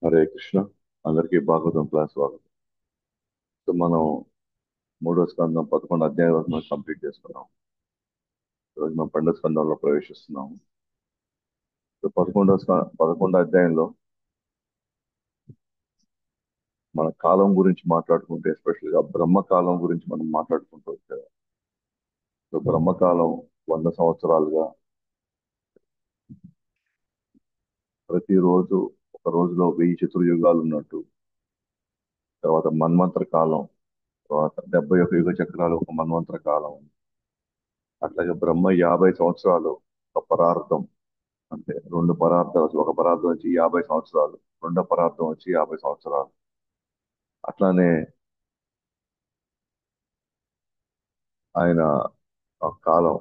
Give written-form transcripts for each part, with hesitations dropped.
హరే కృష్ణ. అందరికీ భాగవతం క్లాస్ స్వాగతం. సో మనం మూడో స్కందం 11 అధ్యాయం వరకు మనం కంప్లీట్ చేసుకున్నాం. ఈరోజు మనం 12 స్కందంలో ప్రవేశిస్తున్నాము. సో 11 అధ్యాయంలో మన కాలం గురించి మాట్లాడుకుంటే, ఎస్పెషల్గా బ్రహ్మకాలం గురించి మనం మాట్లాడుకుంటూ వచ్చాము. సో బ్రహ్మకాలం 100 సంవత్సరాలుగా ప్రతిరోజు ఒక రోజులో 1000 చతుర్యుగాలు ఉన్నట్టు, తర్వాత మన్వంతర కాలం, తర్వాత 71 యుగ చక్రాలు ఒక మన్వంతర కాలం, అట్లాగే బ్రహ్మ 50 సంవత్సరాలు ఒక పరార్థం. అంటే రెండు పరార్థాలు, ఒక పరార్థం వచ్చి 50 సంవత్సరాలు, రెండో పరార్థం వచ్చి 50 సంవత్సరాలు. అట్లానే ఆయన ఆ కాలం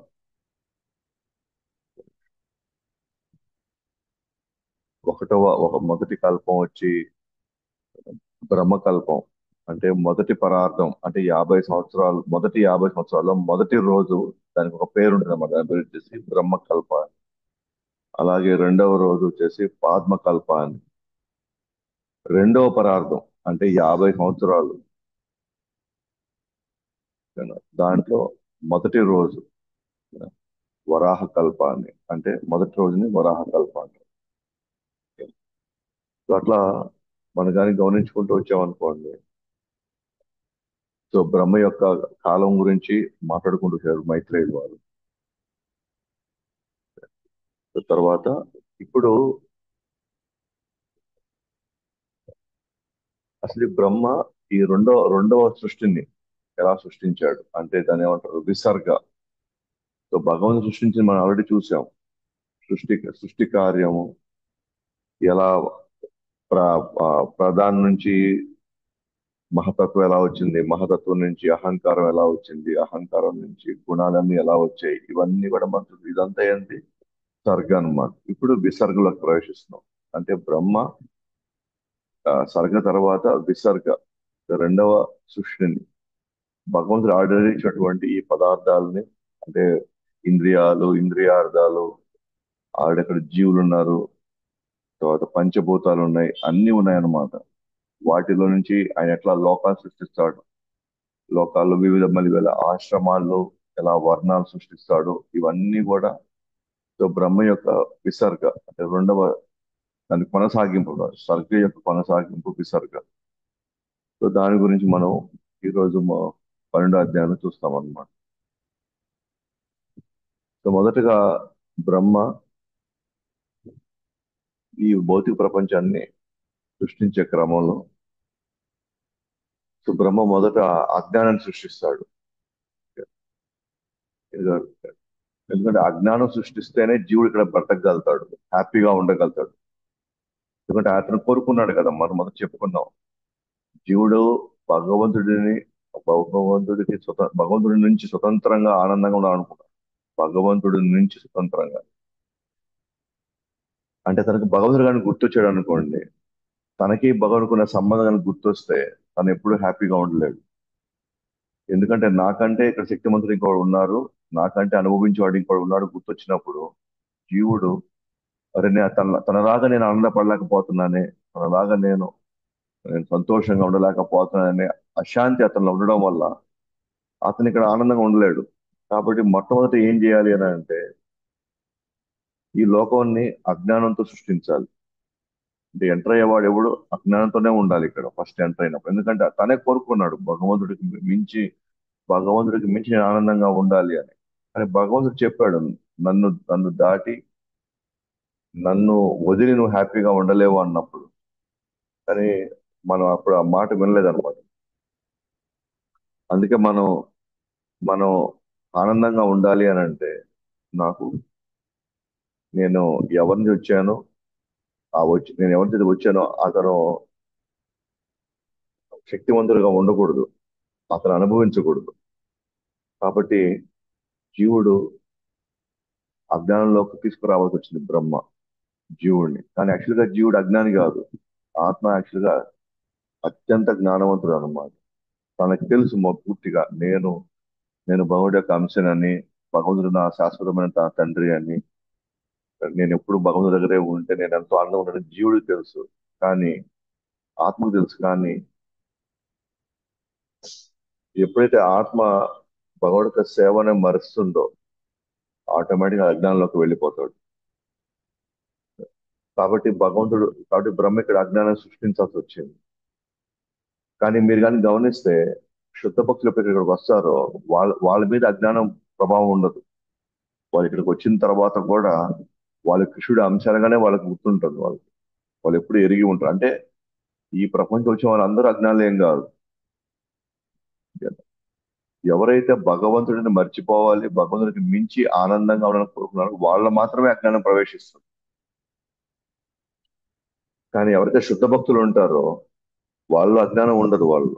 ఒక మొదటి కల్పం వచ్చి బ్రహ్మకల్పం. అంటే మొదటి పరార్థం అంటే 50 సంవత్సరాలు, మొదటి 50 సంవత్సరాల్లో మొదటి రోజు, దానికి ఒక పేరు ఉంటుంది అన్నమాట. దాని పేరు వచ్చేసి బ్రహ్మకల్ప అని. అలాగే రెండవ రోజు వచ్చేసి పాద్మకల్ప అని. రెండవ పరార్థం అంటే 50 సంవత్సరాలు, దాంట్లో మొదటి రోజు వరాహ కల్ప అని. అంటే మొదటి రోజుని వరాహ కల్ప అంటారు. సో అట్లా మనం కానీ గమనించుకుంటూ వచ్చామనుకోండి, సో బ్రహ్మ యొక్క కాలం గురించి మాట్లాడుకుంటూ వచ్చారు మైత్రేయులు వారు. సో తర్వాత ఇప్పుడు అసలు ఈ బ్రహ్మ ఈ రెండవ సృష్టిని ఎలా సృష్టించాడు అంటే దాన్ని ఏమంటారు, విసర్గ. సో భగవంతుడు సృష్టించింది మనం ఆల్రెడీ చూసాం. సృష్టి కార్యము ఎలా ప్ర ప్రధాన నుంచి మహతత్వం ఎలా వచ్చింది, మహతత్వం నుంచి అహంకారం ఎలా వచ్చింది, అహంకారం నుంచి గుణాలన్నీ ఎలా వచ్చాయి, ఇవన్నీ కూడా మనకు ఇదంతా ఏంటి, సర్గ అన్నమాట. ఇప్పుడు విసర్గలోకి ప్రవేశిస్తున్నాం. అంటే బ్రహ్మ సర్గ తర్వాత విసర్గ, రెండవ సృష్టిని భగవంతుడు ఆర్డర్ ఇచ్చినటువంటి ఈ పదార్థాలని, అంటే ఇంద్రియాలు, ఇంద్రియార్థాలు, ఆడక్కడ జీవులు ఉన్నారు, తర్వాత పంచభూతాలు ఉన్నాయి, అన్ని ఉన్నాయన్నమాట. వాటిలో నుంచి ఆయన ఎట్లా లోకాలు సృష్టిస్తాడు, లోకాల్లో వివిధ మళ్ళీ ఆశ్రమాల్లో ఎలా వర్ణాలు సృష్టిస్తాడు, ఇవన్నీ కూడా సో బ్రహ్మ యొక్క విసర్గ. అంటే రెండవ దాని కొనసాగింపు కాదు, సర్గ యొక్క కొనసాగింపు విసర్గ. సో దాని గురించి మనం ఈరోజు 12 అధ్యాయంలో చూస్తాం అన్నమాట. సో మొదటగా బ్రహ్మ ఈ భౌతిక ప్రపంచాన్ని సృష్టించే క్రమంలో, సో బ్రహ్మ మొదట అజ్ఞానాన్ని సృష్టిస్తాడు. ఎందుకంటే అజ్ఞానం సృష్టిస్తేనే జీవుడు ఇక్కడ బ్రతకగలుగుతాడు, హ్యాపీగా ఉండగలుగుతాడు. ఎందుకంటే అతను కోరుకున్నాడు కదా, మనం మొదట చెప్పుకున్నాం. జీవుడు భగవంతుడిని భగవంతుడి నుంచి స్వతంత్రంగా ఆనందంగా ఉండాలనుకున్నాడు. భగవంతుడి నుంచి స్వతంత్రంగా అంటే తనకు భగవంతుడు కానీ గుర్తొచ్చాడు అనుకోండి, తనకి భగవంతుకున్న సంబంధం కానీ గుర్తొస్తే తను ఎప్పుడు హ్యాపీగా ఉండలేడు. ఎందుకంటే నాకంటే ఇక్కడ శక్తిమంతుడు ఇంకోడు ఉన్నారు, నాకంటే అనుభవించేవాడు ఇంకోడు ఉన్నాడు గుర్తొచ్చినప్పుడు జీవుడు, అరే తనలాగా నేను ఆనందపడలేకపోతున్నానే, తనలాగా నేను నేను సంతోషంగా ఉండలేకపోతున్నాననే అశాంతి అతనిలో ఉండడం వల్ల అతను ఇక్కడ ఆనందంగా ఉండలేడు. కాబట్టి మొట్టమొదటి ఏం చేయాలి అని అంటే, ఈ లోకాన్ని అజ్ఞానంతో సృష్టించాలి. అంటే ఎంటర్ అయ్యేవాడు ఎవడు అజ్ఞానంతోనే ఉండాలి ఇక్కడ ఫస్ట్ ఎంటర్ అయినప్పుడు. ఎందుకంటే తనే కోరుకున్నాడు భగవంతుడికి మించి నేను ఆనందంగా ఉండాలి అని. కానీ భగవంతుడు చెప్పాడు, నన్ను నన్ను దాటి నన్ను వదిలి నువ్వు హ్యాపీగా ఉండలేవు అన్నప్పుడు. కానీ మనం అప్పుడు ఆ మాట వినలేదన్నమాట. అందుకే మనం ఆనందంగా ఉండాలి అని అంటే, నాకు నేను ఎవరిని వచ్చానో నేను ఎవరి వచ్చానో అతను శక్తివంతుడిగా ఉండకూడదు, అతను అనుభవించకూడదు. కాబట్టి జీవుడు అజ్ఞానంలోకి తీసుకురావాల్సి వచ్చింది బ్రహ్మ జీవుడిని. కానీ యాక్చువల్గా జీవుడు అజ్ఞాని కాదు, ఆత్మ యాక్చువల్గా అత్యంత జ్ఞానవంతుడు అన్నమాట. తనకు తెలుసు పూర్తిగా నేను భగవుడి యొక్క అంశనని, భగవంతుడు నా శాశ్వతమైన తండ్రి అని, నేను ఎప్పుడు భగవంతుడి దగ్గరే ఉంటే నేను ఎంతో ఆనందంగా ఉంటానని జీవుడికి తెలుసు. కానీ ఆత్మకు తెలుసు. కానీ ఎప్పుడైతే ఆత్మ భగవంతుడి యొక్క సేవని మరుస్తుందో ఆటోమేటిక్గా అజ్ఞానంలోకి వెళ్ళిపోతాడు. కాబట్టి బ్రహ్మ ఇక్కడ అజ్ఞానం సృష్టించాల్సి వచ్చింది. కానీ మీరు కానీ గమనిస్తే శుద్ధ భక్తులు ఎప్పుడు ఇక్కడికి వస్తారో వాళ్ళ మీద అజ్ఞానం ప్రభావం ఉండదు. వాళ్ళు ఇక్కడికి వచ్చిన తర్వాత కూడా వాళ్ళ కృష్ణుడి అంశాలుగానే వాళ్ళకి గుర్తుంటుంది. వాళ్ళు ఎప్పుడు ఎరిగి ఉంటారు. అంటే ఈ ప్రపంచం వచ్చిన వాళ్ళందరూ అజ్ఞానులు ఏం కాదు. ఎవరైతే భగవంతుడిని మర్చిపోవాలి, భగవంతుడికి మించి ఆనందంగా ఉండాలని కోరుకున్నారో వాళ్ళ మాత్రమే అజ్ఞానం ప్రవేశిస్తుంది. కానీ ఎవరైతే శుద్ధ భక్తులు ఉంటారో వాళ్ళు అజ్ఞానం ఉండదు. వాళ్ళు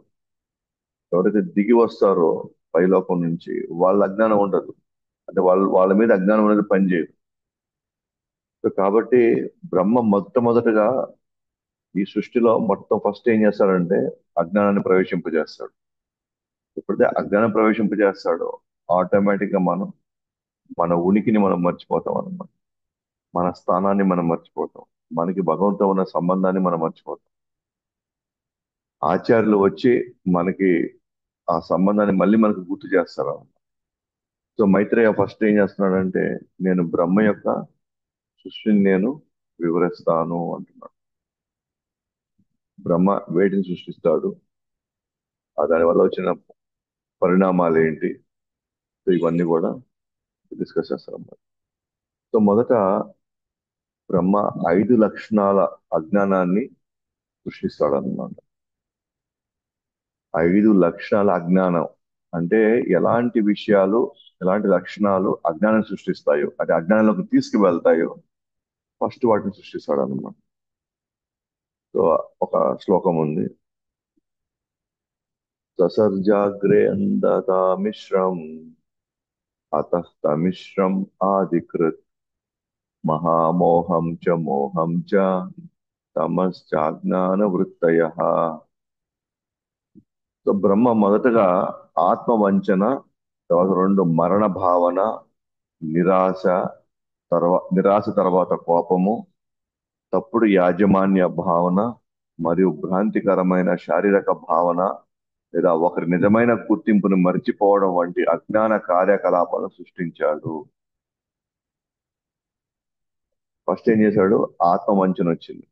ఎవరైతే దిగి వస్తారో పైలోకం నుంచి వాళ్ళ అజ్ఞానం ఉండదు. అంటే వాళ్ళ మీద అజ్ఞానం అనేది పనిచేయదు. సో కాబట్టి బ్రహ్మ మొట్టమొదటగా ఈ సృష్టిలో మొత్తం ఫస్ట్ ఏం చేస్తాడంటే అజ్ఞానాన్ని ప్రవేశింపజేస్తాడు. ఎప్పుడైతే అజ్ఞానం ప్రవేశింపజేస్తాడో ఆటోమేటిక్ గా మన ఉనికిని మనం మర్చిపోతాం అన్నమాట. మన స్థానాన్ని మనం మర్చిపోతాం. మనకి భగవంతుతో ఉన్న సంబంధాన్ని మనం మర్చిపోతాం. ఆచార్యులు వచ్చి మనకి ఆ సంబంధాన్ని మళ్ళీ మనకు గుర్తు చేస్తారు. సో మైత్రేయ ఫస్ట్ ఏం చేస్తున్నాడంటే నేను బ్రహ్మ యొక్క సృష్టిని నేను వివరిస్తాను అంటున్నాడు. బ్రహ్మ వేటిని సృష్టిస్తాడు, దానివల్ల వచ్చిన పరిణామాలు ఏంటి, సో ఇవన్నీ కూడా డిస్కస్ చేస్తాం. సో మొదట బ్రహ్మ 5 లక్షణాల అజ్ఞానాన్ని సృష్టిస్తాడు అన్నమాట. 5 లక్షణాల అజ్ఞానం అంటే ఎలాంటి విషయాలు, ఎలాంటి లక్షణాలు అజ్ఞానం సృష్టిస్తాయో, అంటే అజ్ఞానంలోకి తీసుకువెళ్తాయో ఫస్ట్ వాటిని సృష్టిస్తాడు అన్నమాట. సో ఒక శ్లోకం ఉంది. ససర్జాగ్రే అందతా మిశ్రం అతః తమిశ్రం ఆదికృత్ మహామోహం చ మోహం చ తమశ్చాజ్ఞాన వృత్తయ. సో బ్రహ్మ మొదటగా ఆత్మ వంచన, తర్వాత 2 మరణ భావన, నిరాశ, నిరాశ తర్వాత కోపము, తప్పుడు యాజమాన్య భావన మరియు భ్రాంతికరమైన శారీరక భావన లేదా ఒకరి నిజమైన గుర్తింపును మర్చిపోవడం వంటి అజ్ఞాన కార్యకలాపాలను సృష్టించాడు. ఫస్ట్ ఏం చేశాడు? ఆత్మ వంచన వచ్చింది.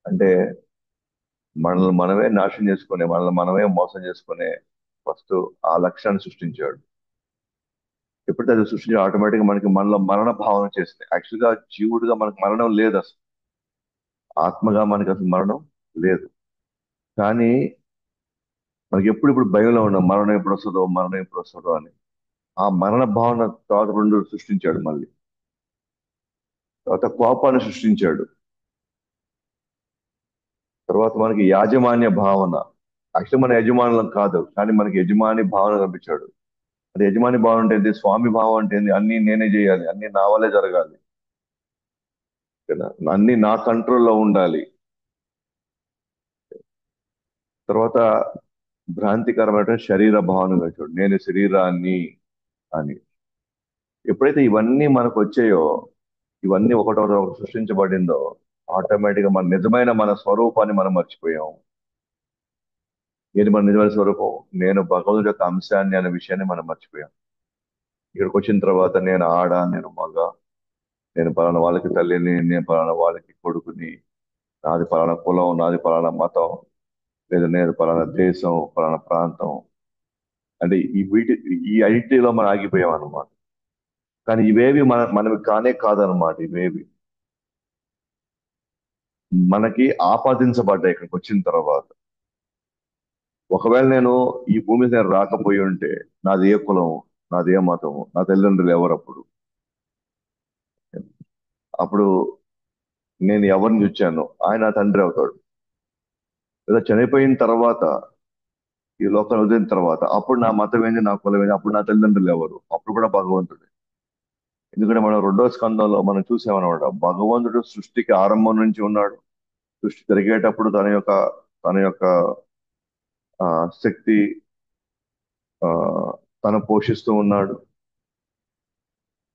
అంటే మనల్ని మనమే నాశనం చేసుకునే, మనల్ని మనమే మోసం చేసుకునే ఫస్ట్ ఆ లక్ష్యాన్ని సృష్టించాడు. ఎప్పుడైతే అది సృష్టించి ఆటోమేటిక్గా మనలో మరణ భావన చేస్తుంది. యాక్చువల్గా జీవుడిగా మనకు మరణం లేదు అసలు. ఆత్మగా మనకి అసలు మరణం లేదు. కానీ మనకి ఇప్పుడు భయంలో ఉన్నాం, మరణం ఎప్పుడు వస్తుందో అని. ఆ మరణ భావన తర్వాత 2 సృష్టించాడు. మళ్ళీ తర్వాత కోపాన్ని సృష్టించాడు. తర్వాత మనకి యాజమాన్య భావన. యాక్చువల్లీ మన యజమానులం కాదు, కానీ మనకి యజమాని భావన కనిపించాడు. అది యజమాని భావన అంటే ఏంటి? స్వామి భావం అంటే ఏంటి? అన్ని నేనే చేయాలి, అన్ని నా వల్లే జరగాలి కదా, అన్ని నా కంట్రోల్లో ఉండాలి. తర్వాత భ్రాంతికరమైన శరీర భావన వచ్చాడు, నేను శరీరాన్ని అని. ఎప్పుడైతే ఇవన్నీ మనకు వచ్చాయో, ఇవన్నీ ఒకటో సృష్టించబడిందో ఆటోమేటిక్గా మన స్వరూపాన్ని మనం మర్చిపోయాం. ఏంటి మన నిజమైన స్వరూపం? నేను భగవంతుడి యొక్క అంశాన్ని అనే విషయాన్ని మనం మర్చిపోయాం. ఇక్కడికి వచ్చిన తర్వాత నేను ఆడ, నేను మగ, నేను పలానా వాళ్ళకి తల్లిని, నేను పలానా వాళ్ళకి కొడుకుని, నాది పలానా కులం, నాది పలానా మతం, లేదా నేను పలానా దేశం, పలానా ప్రాంతం, అంటే ఈ ఐడెంటిటీలో మనం ఆగిపోయాం అన్నమాట. కానీ ఇవేవి మనవి కానే కాదనమాట. ఇవేవి మనకి ఆపాదించబడ్డాయి ఇక్కడికి వచ్చిన తర్వాత. ఒకవేళ నేను ఈ భూమి మీద నేను రాకపోయి ఉంటే నాది ఏ కులం, నాది ఏ మతం, నా తల్లిదండ్రులు ఎవరు, అప్పుడు నేను ఎవరిని చూచాను, ఆయన నా తండ్రి అవుతాడు. లేదా చనిపోయిన తర్వాత, ఈ లోకాన్ని వదిలిన తర్వాత, అప్పుడు నా మతం ఏంది, నా కులం ఏంది, అప్పుడు నా తల్లిదండ్రులు ఎవరు, అప్పుడు కూడా భగవంతుడు. ఎందుకంటే మనం 2వ స్కందంలో మనం చూసామన్నమాట, భగవంతుడు సృష్టికి ఆరంభం నుంచి ఉన్నాడు. సృష్టి జరిగేటప్పుడు తన యొక్క ఆ, శక్తి ఆ, తను పోషిస్తూ ఉన్నాడు.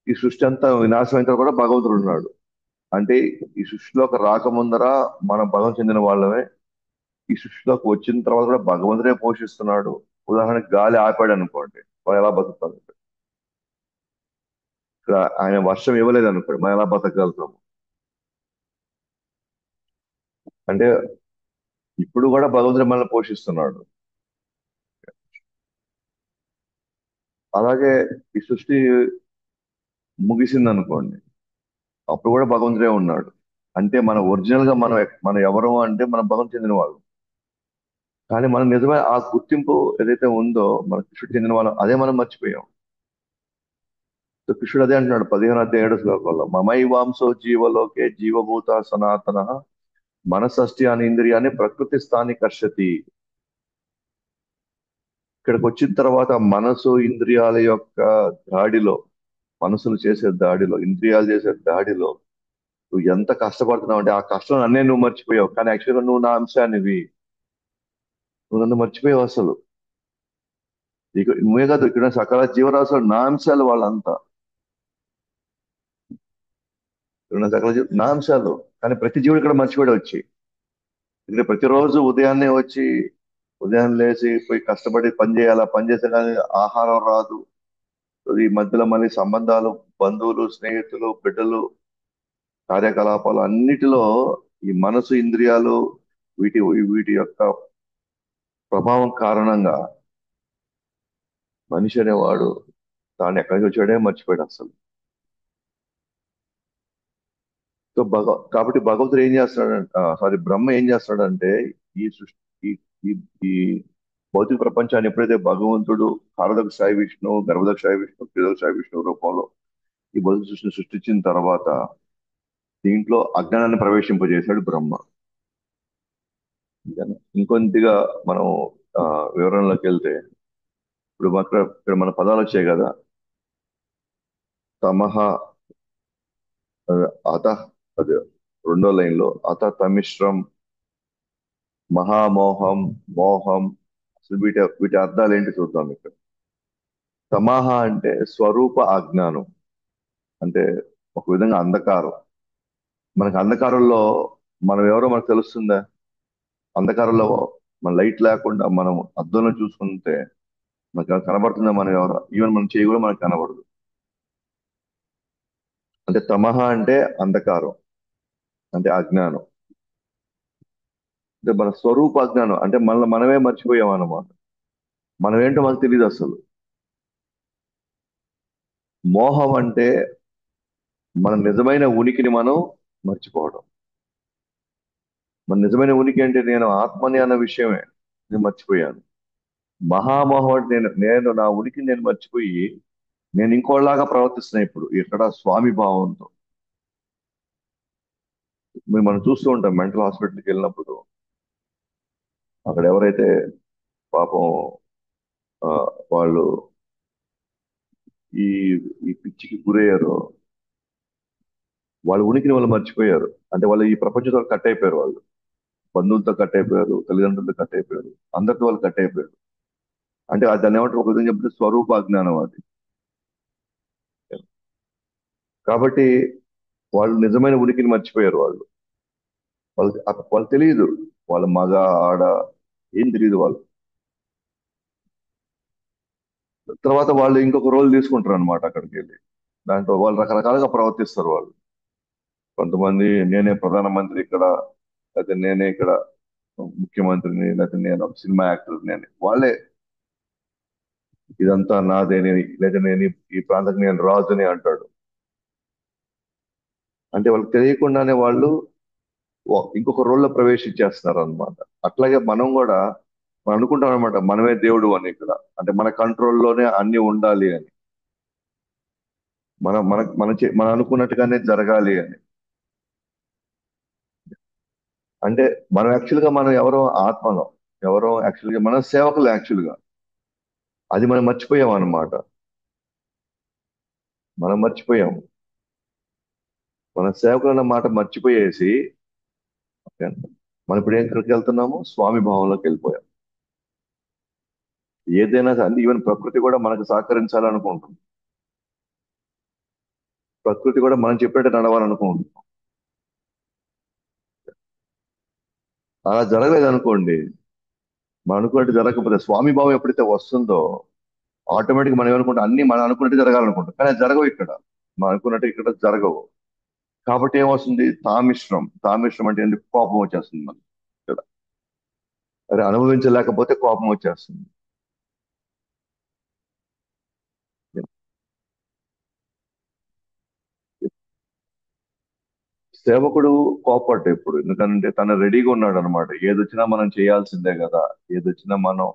ఈ సృష్టి అంతా వినాశమైన తర్వాత కూడా భగవంతుడు ఉన్నాడు. అంటే ఈ సృష్టిలోకి రాకముందర మనం బలం చెందిన వాళ్ళమే. ఈ సృష్టిలోకి వచ్చిన తర్వాత కూడా భగవంతుడే పోషిస్తున్నాడు. ఉదాహరణకి గాలి ఆపాడు అనుకోండి, మనం ఎలా బతుకుతాం? ఇక్కడ ఆయన వర్షం ఇవ్వలేదు అనుకోండి, మనం ఎలా బతకగలుగుతాము? అంటే ఇప్పుడు కూడా భగవంతుడు మనల్ని పోషిస్తున్నాడు. అలాగే ఈ సృష్టి ముగిసింది అనుకోండి, అప్పుడు కూడా భగవంతుడే ఉన్నాడు. అంటే మన ఒరిజినల్ గా మనం ఎవరు అంటే మనం భగవంతు చెందిన వాళ్ళు. కానీ మనం నిజమైన ఆ గుర్తింపు ఏదైతే ఉందో మన కృష్ణుడు చెందిన వాళ్ళం, అదే మనం మర్చిపోయాం. సో కృష్ణుడు అదే అంటున్నాడు 15 అధ్యాయ 7 శ్లోకంలో, మమైవాంసో జీవలోకే జీవభూత సనాతన మనసస్తి అని ఇంద్రియాన్ని ప్రకృతి స్థాని కర్షతి. ఇక్కడికి వచ్చిన తర్వాత మనసు ఇంద్రియాల యొక్క దాడిలో, మనసులు చేసే దాడిలో, ఇంద్రియాలు చేసే దాడిలో నువ్వు ఎంత కష్టపడుతున్నావు అంటే, ఆ కష్టం నన్నే నువ్వు మర్చిపోయావు. కానీ యాక్చువల్గా నువ్వు నా అంశానివి. నువ్వు నన్ను మర్చిపోయావు అసలు. ఇక నువ్వే కాదు, ఇక్కడ సకల జీవరాశులు నా అంశాలు వాళ్ళంతా. ఇక్కడ ఉన్న సకల నా అంశాలు. కానీ ప్రతి జీవుడు ఇక్కడ మర్చిపోయాడు వచ్చి. ఇక్కడ ప్రతిరోజు ఉదయాన్నే వచ్చి, ఉదయం లేచి పోయి కష్టపడి పని చేయాలా, పని చేస్తే కానీ ఆహారం రాదు. ఈ మధ్యలో మళ్ళీ సంబంధాలు, బంధువులు, స్నేహితులు, బిడ్డలు, కార్యకలాపాలు అన్నిటిలో ఈ మనసు ఇంద్రియాలు, వీటి వీటి యొక్క ప్రభావం కారణంగా మనిషి అనేవాడు తాను ఎక్కడి నుంచి వచ్చాడే మర్చిపోయాడు అసలు. సో కాబట్టి భగవంతుడు ఏం చేస్తాడంటే, సారీ, బ్రహ్మ ఏం చేస్తాడంటే, ఈ సృష్టి ఈ ఈ ఈ భౌతిక ప్రపంచాన్ని ఎప్పుడైతే భగవంతుడు కారదక్ష సాయి విష్ణు, గర్భదక్ష సాయి విష్ణు, త్రిదక్ష సాయి విష్ణు రూపంలో ఈ భౌతిక సృష్టిని సృష్టించిన తర్వాత దీంట్లో అజ్ఞానాన్ని ప్రవేశింపజేశాడు బ్రహ్మ. ఇంకొంతిగా మనం ఆ, వివరణలోకి వెళ్తే, ఇప్పుడు ఇక్కడ మన పదాలు వచ్చాయి కదా, తమహ, అత, అది రెండో లైన్ లో అత తమిశ్రం, మహామోహం, మోహం. అసలు వీటి అర్థాలు ఏంటి చూద్దాం ఇక్కడ. తమహ అంటే స్వరూప అజ్ఞానం, అంటే ఒక విధంగా అంధకారం. మనకు అంధకారంలో మనం ఎవరో మనకు తెలుస్తుందా? అంధకారంలో మన లైట్ లేకుండా మనం అద్దంలో చూసుకుంటే మనకు కనబడుతుందా మనం ఎవరో? ఈవెన్ మనం చేయి కూడా మనకు కనబడదు. అంటే తమహ అంటే అంధకారం, అంటే అజ్ఞానం. అంటే మన స్వరూప అజ్ఞానం, అంటే మనమే మర్చిపోయాం అన్నమాట. మనం ఏంటో మనకు తెలియదు అసలు. మోహం అంటే మన నిజమైన ఉనికిని మనం మర్చిపోవడం. మన నిజమైన ఉనికి అంటే నేను ఆత్మని అన్న విషయమే నేను మర్చిపోయాను. మహామోహం అంటే నేను నా ఉనికిని నేను మర్చిపోయి నేను ఇంకోలాగా ప్రవర్తిస్తున్నా ఇప్పుడు ఇక్కడ స్వామి భావంతో. మనం చూస్తూ ఉంటాం మెంటల్ హాస్పిటల్కి వెళ్ళినప్పుడు, అక్కడ ఎవరైతే పాపం ఆ, వాళ్ళు ఈ ఈ పిచ్చికి గురయ్యారో, వాళ్ళ ఉనికిని వాళ్ళు మర్చిపోయారు. అంటే వాళ్ళు ఈ ప్రపంచంతో కట్ అయిపోయారు. వాళ్ళు బంధువులతో కట్ అయిపోయారు, తల్లిదండ్రులతో కట్ అయిపోయారు, అందరితో వాళ్ళు కట్ అయిపోయారు. అంటే దాన్ని ఏమంటారు, ఒక విధంగా చెప్తే స్వరూప అజ్ఞానం అది. కాబట్టి వాళ్ళు నిజమైన ఉనికిని మర్చిపోయారు. వాళ్ళు తెలియదు, వాళ్ళ మగ, ఆడ, ఏం తెలియదు వాళ్ళు. తర్వాత వాళ్ళు ఇంకొక రోల్ తీసుకుంటారు అనమాట అక్కడికి వెళ్ళి. దాంట్లో వాళ్ళు రకరకాలుగా ప్రవర్తిస్తారు వాళ్ళు. కొంతమంది నేనే ప్రధానమంత్రి ఇక్కడ, లేకపోతే నేనే ఇక్కడ ముఖ్యమంత్రిని, లేకపోతే నేను ఒక సినిమా యాక్టర్, నేనే వాళ్ళే ఇదంతా నాదేని, లేదా నేను ఈ ప్రాంతానికి నేను రాజుని అంటాడు. అంటే వాళ్ళకి తెలియకుండానే వాళ్ళు ఇంకొక రోల్లో ప్రవేశించేస్తున్నారు అనమాట. అట్లాగే మనం కూడా మనం అనుకుంటాం అనమాట, మనమే దేవుడు అని ఇక్కడ, అంటే మన కంట్రోల్లోనే అన్ని ఉండాలి అని, మనం అనుకున్నట్టుగానే జరగాలి అని. అంటే మనం యాక్చువల్ గా మనం ఎవరో ఆత్మలో, ఎవరో యాక్చువల్ గా మనం సేవకులు యాక్చువల్ గా. అది మనం మర్చిపోయాం అన్నమాట. మనం మర్చిపోయాం, మన సేవకులు అన్న మాట మర్చిపోయేసి, ఓకే, మనం ఇప్పుడు ఎక్కడికి వెళ్తున్నాము? స్వామి భావంలోకి వెళ్ళిపోయాం. ఏదైనా సరే, ఈవెన్ ప్రకృతి కూడా మనకు సహకరించాలనుకుంటుంది. ప్రకృతి కూడా మనం చెప్పినట్టు నడవాలనుకుంటుంది. అలా జరగలేదు అనుకోండి, మనం అనుకున్నట్టు జరగకపోతే స్వామి భావం ఎప్పుడైతే వస్తుందో ఆటోమేటిక్ మనం ఏమనుకుంటాం, అన్ని మనం అనుకున్నట్టు జరగాలనుకుంటాం, కానీ అది జరగవు ఇక్కడ. మనం అనుకున్నట్టు ఇక్కడ జరగవు. కాబట్టి ఏమొస్తుంది, తామిశ్రం. తామిశ్రం అంటే ఏంటి? కోపం వచ్చేస్తుంది మనకి ఇక్కడ. అరే అనుభవించలేకపోతే కోపం వచ్చేస్తుంది. సేవకుడు కోపడ్డ ఇప్పుడు, ఎందుకంటే తను రెడీగా ఉన్నాడు అనమాట. ఏదొచ్చినా మనం చేయాల్సిందే కదా, ఏదొచ్చినా మనం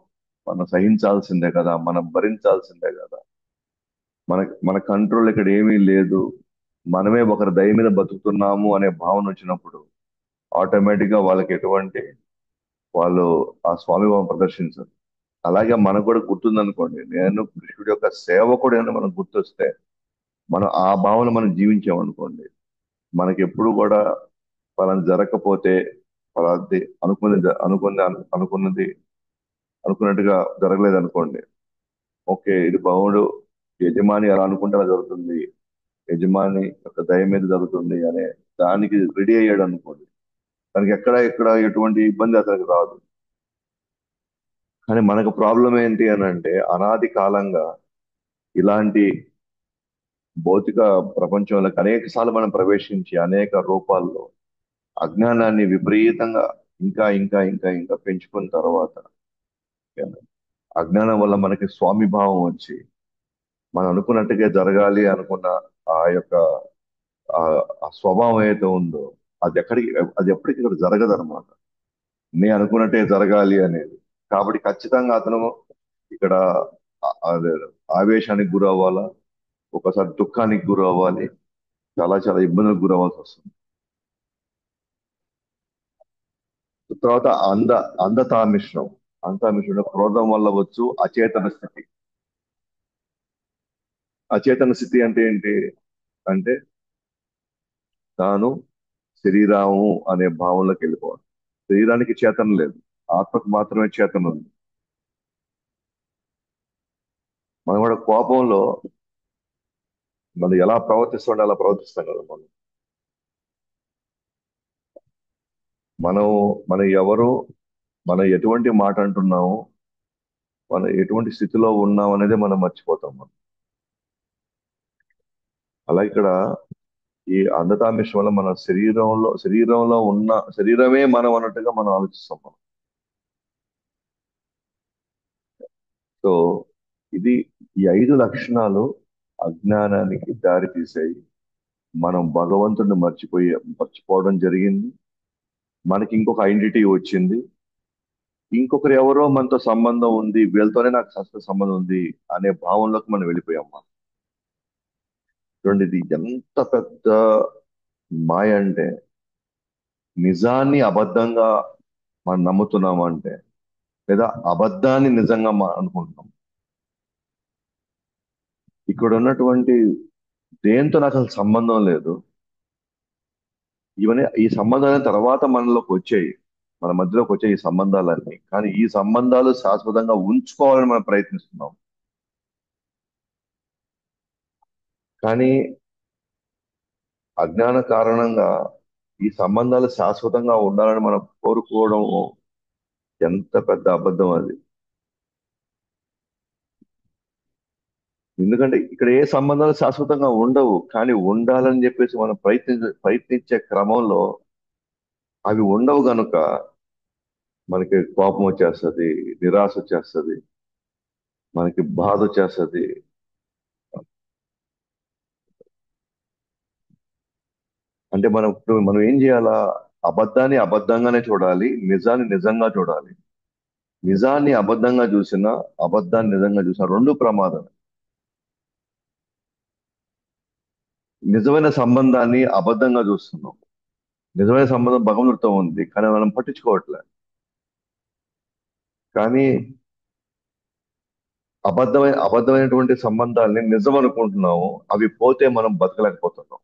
సహించాల్సిందే కదా, మనం భరించాల్సిందే కదా. మన కంట్రోల్ ఇక్కడ ఏమీ లేదు, మనమే ఒకరి దయ మీద బతుకుతున్నాము అనే భావన వచ్చినప్పుడు ఆటోమేటిక్ గా వాళ్ళకి ఎటువంటి, వాళ్ళు ఆ స్వామిభావం ప్రదర్శించరు. అలాగే మనకు కూడా గుర్తుందనుకోండి, నేను కృష్ణుడి యొక్క సేవకుడు అని మనకు గుర్తొస్తే మనం ఆ భావన మనం జీవించామనుకోండి, మనకి ఎప్పుడు కూడా ఫలానా జరగకపోతే, ఫలాది అనుకున్నది అనుకున్నట్టుగా జరగలేదు అనుకోండి, ఓకే ఇది భగవుడు, యజమాని అలా అనుకుంటే అలా జరుగుతుంది, యజమాని యొక్క దయ మీద జరుగుతుంది అనే దానికి రెడీ అయ్యాడు అనుకోండి, తనకి ఎక్కడ ఇక్కడ ఎటువంటి ఇబ్బంది అతనికి రాదు. కానీ మనకు ప్రాబ్లం ఏంటి అని అంటే, అనాది కాలంగా ఇలాంటి భౌతిక ప్రపంచంలోకి అనేక సార్లు మనం ప్రవేశించి అనేక రూపాల్లో అజ్ఞానాన్ని విపరీతంగా ఇంకా ఇంకా ఇంకా ఇంకా పెంచుకున్న తర్వాత, అజ్ఞానం వల్ల మనకి స్వామి భావం వచ్చి మనం అనుకున్నట్టుగా జరగాలి అనుకున్న ఆ యొక్క ఆ ఆ స్వభావం ఏదైతే ఉందో అది ఎప్పటికీ ఇక్కడ జరగదు అనమాట. నేను అనుకున్నట్టే జరగాలి అనేది. కాబట్టి ఖచ్చితంగా అతను ఇక్కడ అదే ఆవేశానికి గురి అవ్వాలా, ఒకసారి దుఃఖానికి గురి అవ్వాలి, చాలా చాలా ఇబ్బందులకు గురవ్వాల్సి వస్తుంది. తర్వాత అంధతామిశ్రం. అంధతామిశ్రం క్రోధం వల్ల వచ్చు అచేతన స్థితి. అచేతన స్థితి అంటే ఏంటి అంటే, తాను శరీరము అనే భావంలోకి వెళ్ళిపోవాలి. శరీరానికి చేతన లేదు, ఆత్మకు మాత్రమే చేతన ఉంది. మనం కూడా కోపంలో మనం ఎలా ప్రవర్తిస్తుంటే అలా ప్రవర్తిస్తాం కదా మనం. మనం మనం ఎవరు, మనం ఎటువంటి మాట అంటున్నాము, మనం ఎటువంటి స్థితిలో ఉన్నాం అనేది మనం మర్చిపోతాం మనం. అలా ఇక్కడ ఈ అంధతామిషం వల్ల మన శరీరంలో ఉన్న శరీరమే మనం అన్నట్టుగా మనం ఆలోచిస్తాం మనం. సో ఇది, ఈ 5 లక్షణాలు అజ్ఞానానికి దారి తీసాయి. మనం భగవంతుడిని మర్చిపోవడం జరిగింది. మనకి ఇంకొక ఐడెంటిటీ వచ్చింది. ఇంకొకరు ఎవరో మనతో సంబంధం ఉంది, వీళ్ళతోనే నాకు శాశ్వత సంబంధం ఉంది అనే భావంలోకి మనం వెళ్ళిపోయాం మనం. చూడండి, ఇది ఎంత పెద్ద మాయ అంటే, నిజాన్ని అబద్ధంగా మనం నమ్ముతున్నాం అంటే, లేదా అబద్ధాన్ని నిజంగా అనుకుంటున్నాం. ఇక్కడ ఉన్నటువంటి దేంతో నాకు అసలు సంబంధం లేదు, ఇవన్నీ ఈ సంబంధాల తర్వాత మనలోకి వచ్చాయి, మన మధ్యలోకి వచ్చాయి ఈ సంబంధాలన్నీ. కానీ ఈ సంబంధాలు శాశ్వతంగా ఉంచుకోవాలని మనం ప్రయత్నిస్తున్నాం. కానీ అజ్ఞాన కారణంగా ఈ సంబంధాలు శాశ్వతంగా ఉండాలని మనం కోరుకోవడం ఎంత పెద్ద అబద్ధం అది. ఎందుకంటే ఇక్కడ ఏ సంబంధాలు శాశ్వతంగా ఉండవు, కానీ ఉండాలని చెప్పేసి మనం ప్రయత్నించే క్రమంలో అవి ఉండవు గనుక మనకి కోపం వచ్చేస్తుంది, నిరాశ వచ్చేస్తుంది, మనకి బాధ వచ్చేస్తుంది. అంటే మనం ఏం చేయాలా? అబద్ధాన్ని అబద్ధంగానే చూడాలి, నిజాన్ని నిజంగా చూడాలి. నిజాన్ని అబద్ధంగా చూసినా, అబద్ధాన్ని నిజంగా చూసినా రెండు ప్రమాదం. నిజమైన సంబంధాన్ని అబద్ధంగా చూస్తున్నాం. నిజమైన సంబంధం భగవంతుడితో ఉంది, కానీ మనం పట్టించుకోవట్లే. కానీ అబద్ధమైనటువంటి సంబంధాలని నిజం అనుకుంటున్నాము, అవి పోతే మనం బతకలేకపోతున్నాం.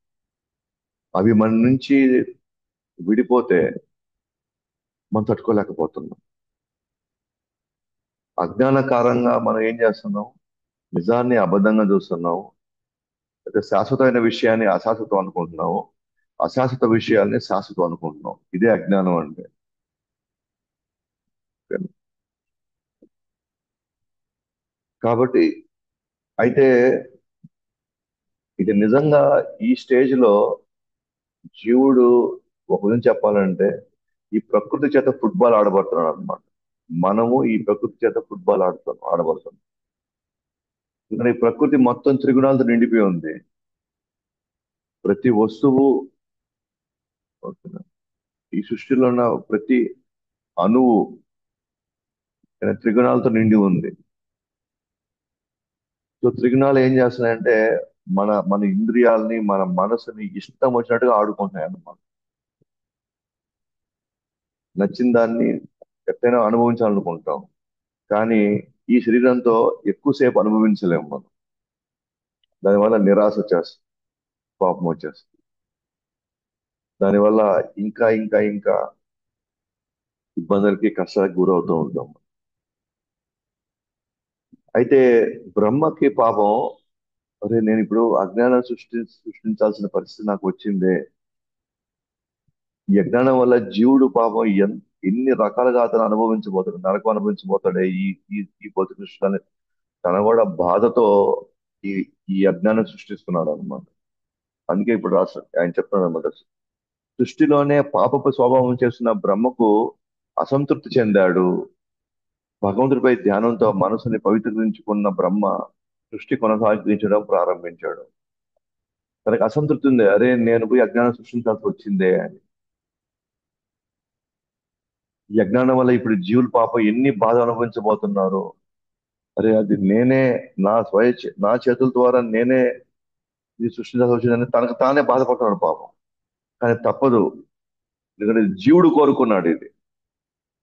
అవి మన నుంచి విడిపోతే మనం తట్టుకోలేకపోతున్నాం. అజ్ఞాన కారణంగా మనం ఏం చేస్తున్నాం? నిజాన్ని అబద్ధంగా చూస్తున్నాం, అయితే శాశ్వతమైన విషయాన్ని అశాశ్వతం అనుకుంటున్నాము, అశాశ్వత విషయాల్ని శాశ్వతం అనుకుంటున్నాం. ఇదే అజ్ఞానం అంటే. కాబట్టి అయితే ఇది నిజంగా ఈ స్టేజ్ లో జీవుడు ఒక విధంగా చెప్పాలంటే ఈ ప్రకృతి చేత ఫుట్బాల్ ఆడబడుతున్నాడు అనమాట. మనము ఈ ప్రకృతి చేత ఫుట్బాల్ ఆడబడుతున్నాం. ఇక్కడ ఈ ప్రకృతి మొత్తం త్రిగుణాలతో నిండిపోయి ఉంది. ప్రతి వస్తువు, ఓకేనా, ఈ సృష్టిలో ఉన్న ప్రతి అణువు త్రిగుణాలతో నిండి ఉంది. సో త్రిగుణాలు ఏం చేస్తున్నాయంటే మన మన ఇంద్రియాలని, మన మనసుని ఇష్టం వచ్చినట్టుగా ఆడుకుంటున్నాయి అన్నమాట. నచ్చిన దాన్ని ఎట్టైనా అనుభవించాలనుకుంటాం, కానీ ఈ శరీరంతో ఎక్కువసేపు అనుభవించలేము మనం. దానివల్ల నిరాశ వచ్చేస్తుంది, కోపం వచ్చేస్తుంది. దానివల్ల ఇంకా ఇంకా ఇంకా ఇబ్బందులకి, కష్టాలకు గురవుతూ ఉంటాం. అయితే బ్రహ్మకి పాపం, అరే నేను ఇప్పుడు అజ్ఞానం సృష్టించాల్సిన పరిస్థితి నాకు వచ్చిందే. ఈ అజ్ఞానం వల్ల జీవుడు పాపం ఎన్ని రకాలుగా అతను అనుభవించబోతాడు, నరకం అనుభవించబోతాడే ఈ ఈ ఈ బతుకు సృష్టిని. తన కూడా బాధతో ఈ ఈ అజ్ఞానం సృష్టిస్తున్నాడు అనమాట. అందుకే ఇప్పుడు రాష్ట్ర ఆయన చెప్తున్నాడు అనమాట, సృష్టిలోనే పాపపు స్వభావం చేస్తున్న బ్రహ్మకు అసంతృప్తి చెందాడు. భగవంతుడిపై ధ్యానంతో మనసుని పవిత్రీకరించుకున్న బ్రహ్మ సృష్టి కొనసాగించడం ప్రారంభించాడు. తనకు అసంతృప్తి ఉంది, అరే నేను పోయి అజ్ఞానం సృష్టించాల్సి వచ్చిందే అని. ఈ అజ్ఞానం వల్ల ఇప్పుడు జీవులు పాపం ఎన్ని బాధ అనుభవించబోతున్నారు. అరే అది నేనే, నా చేతుల ద్వారా నేనే ఇది సృష్టించాల్సి వచ్చిందని తనకు తానే బాధపడుతున్నాడు పాపం. కానీ తప్పదు, ఎందుకంటే జీవుడు కోరుకున్నాడు ఇది.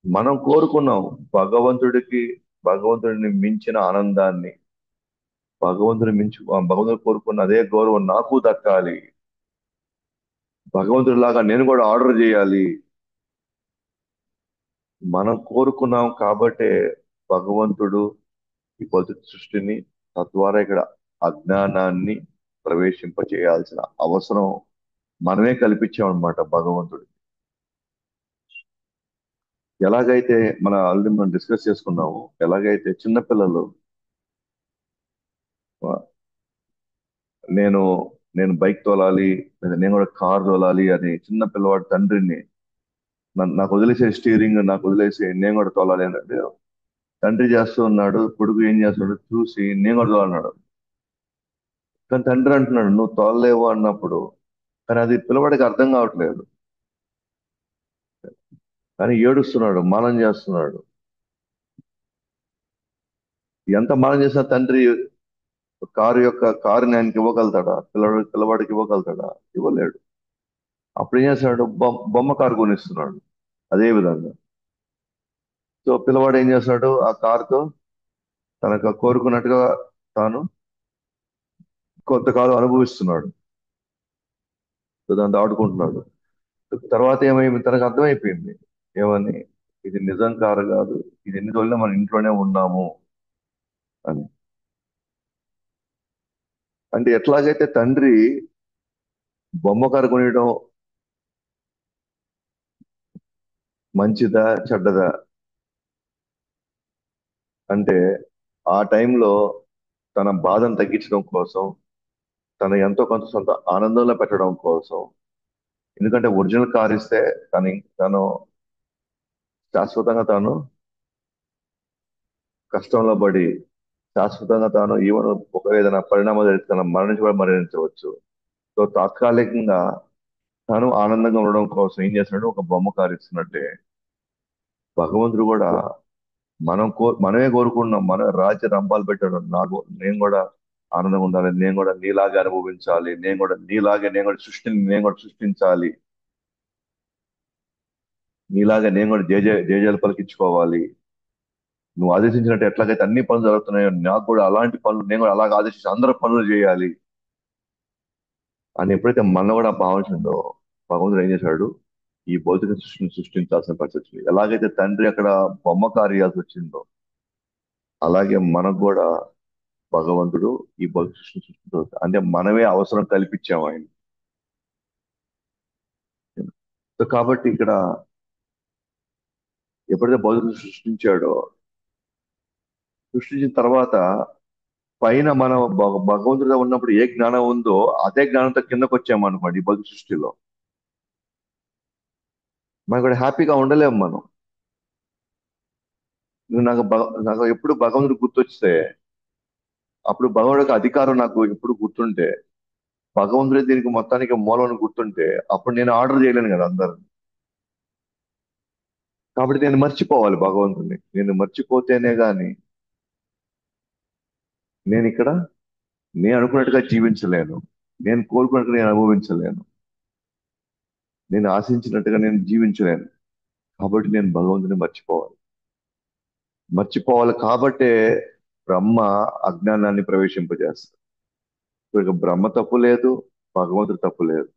మనం కోరుకున్నాం భగవంతుడికి, భగవంతుడిని మించిన ఆనందాన్ని, భగవంతుడు కోరుకున్న అదే గౌరవం నాకు దక్కాలి, భగవంతుడిలాగా నేను కూడా ఆర్డర్ చేయాలి. మనం కోరుకున్నాం కాబట్టే భగవంతుడు ఈ భౌతిక సృష్టిని, తద్వారా ఇక్కడ అజ్ఞానాన్ని ప్రవేశింపచేయాల్సిన అవసరం మనమే కల్పించామన్నమాట భగవంతుడు. ఎలాగైతే మనం డిస్కస్ చేసుకున్నాము, ఎలాగైతే చిన్నపిల్లలు, ఆ, నేను నేను బైక్ తోలాలి, లేదా నేను కూడా కార్ తోలాలి అని చిన్న పిల్లవాడి తండ్రిని, నాకు వదిలేసే స్టీరింగ్, నాకు వదిలేసి నేను కూడా తోలాలి అన్నట్టు తండ్రి చేస్తూ ఉన్నాడు. కొడుకు ఏం చేస్తున్నాడు చూసి నేను కూడా తోలన్నాడు. కానీ తండ్రి అంటున్నాడు నువ్వు తోలలేవు అన్నప్పుడు, కానీ అది పిల్లవాడికి అర్థం కావట్లేదు. కానీ ఏడుస్తున్నాడు, మానం చేస్తున్నాడు. ఎంత మానం చేసినా తండ్రి కారుని ఆయనకి ఇవ్వగలుగుతాడా? పిల్లవాడికి ఇవ్వగలుగుతాడా? ఇవ్వలేడు. అప్పుడు ఏం చేస్తున్నాడు, బొమ్మ కారు కొనిస్తున్నాడు. అదే విధంగా సో పిల్లవాడు ఏం చేస్తున్నాడు, ఆ కారుతో తనకు కోరుకున్నట్టుగా తాను కొంతకాలం అనుభవిస్తున్నాడు. సో దాంతో ఆడుకుంటున్నాడు. తర్వాత ఏమైంది, తనకు అర్థమైపోయింది ఏమని, ఇది నిజం కారు కాదు, ఇది ఎన్ని రోజులు మన ఇంట్లోనే ఉన్నాము అని. అంటే ఎట్లాగైతే తండ్రి బొమ్మ కారు కొనియడం మంచిదా చెడ్డదా అంటే, ఆ టైంలో తన బాధను తగ్గించడం కోసం, తన ఎంతో కొంత సొంత ఆనందంలో పెట్టడం కోసం, ఎందుకంటే ఒరిజినల్ కార్ ఇస్తే తను శాశ్వతంగా తాను కష్టంలో పడి, శాశ్వతంగా తాను ఈవెన్ ఒక ఏదైనా పరిణామాలు జరిగితే తన మరణించి కూడా మరణించవచ్చు. సో తాత్కాలికంగా తాను ఆనందంగా ఉండడం కోసం ఏం చేస్తున్నాడు, ఒక బొమ్మ కారు ఇస్తున్నట్టే భగవంతుడు కూడా మనమే కోరుకున్నాం. మన రాజ్య రంపాలు పెట్టాడు, నేను కూడా ఆనందంగా ఉండాలి, నేను కూడా నీలాగే అనుభవించాలి, నేను కూడా సృష్టించాలి, నీలాగే నేను కూడా జేజేలు పలికించుకోవాలి. నువ్వు ఆదేశించినట్టు ఎట్లాగైతే అన్ని పనులు జరుగుతున్నాయో నాకు కూడా అలాంటి పనులు, నేను కూడా అలాగే ఆదేశించి అందరూ పనులు చేయాలి అని ఎప్పుడైతే మన కూడా భావించిందో, భగవంతుడు ఏం చేశాడు, ఈ భౌతిక సృష్టిని సృష్టించాల్సిన పరిస్థితి వచ్చింది. ఎలాగైతే తండ్రి అక్కడ బొమ్మ కార్యాల్సి వచ్చిందో, అలాగే మనకు కూడా భగవంతుడు ఈ భౌతిక సృష్టిని సృష్టించాడు. అంటే మనమే అవసరం కల్పించాము ఆయన. సో కాబట్టి ఇక్కడ ఎప్పుడైతే భౌతిక సృష్టించాడో సృష్టించిన తర్వాత పైన మనం భగవంతుడిగా ఉన్నప్పుడు ఏ జ్ఞానం ఉందో అదే జ్ఞానంతో కిందకు వచ్చామనుకోండి ఈ భౌతిక సృష్టిలో, మనం కూడా హ్యాపీగా ఉండలేము మనం. నాకు ఎప్పుడు భగవంతుడు గుర్తొస్తే, అప్పుడు భగవంతుడికి అధికారం నాకు ఎప్పుడు గుర్తుంటే, భగవంతుడే దీనికి మొత్తానికి మూలం అని గుర్తుంటే, అప్పుడు నేను ఆర్డర్ చేయలేను కదా అందరు. కాబట్టి నేను మర్చిపోవాలి భగవంతుడిని. నేను మర్చిపోతేనే గాని నేను ఇక్కడ నేను అనుకున్నట్టుగా జీవించలేను. నేను కోరుకున్నట్టుగా నేను అనుభవించలేను. నేను ఆశించినట్టుగా నేను జీవించలేను. కాబట్టి నేను భగవంతుని మర్చిపోవాలి. మర్చిపోవాలి కాబట్టే బ్రహ్మ అజ్ఞానాన్ని ప్రవేశింపజేస్తాడు. సో ఇక బ్రహ్మ తప్పు లేదు, భగవంతుడు తప్పు లేదు.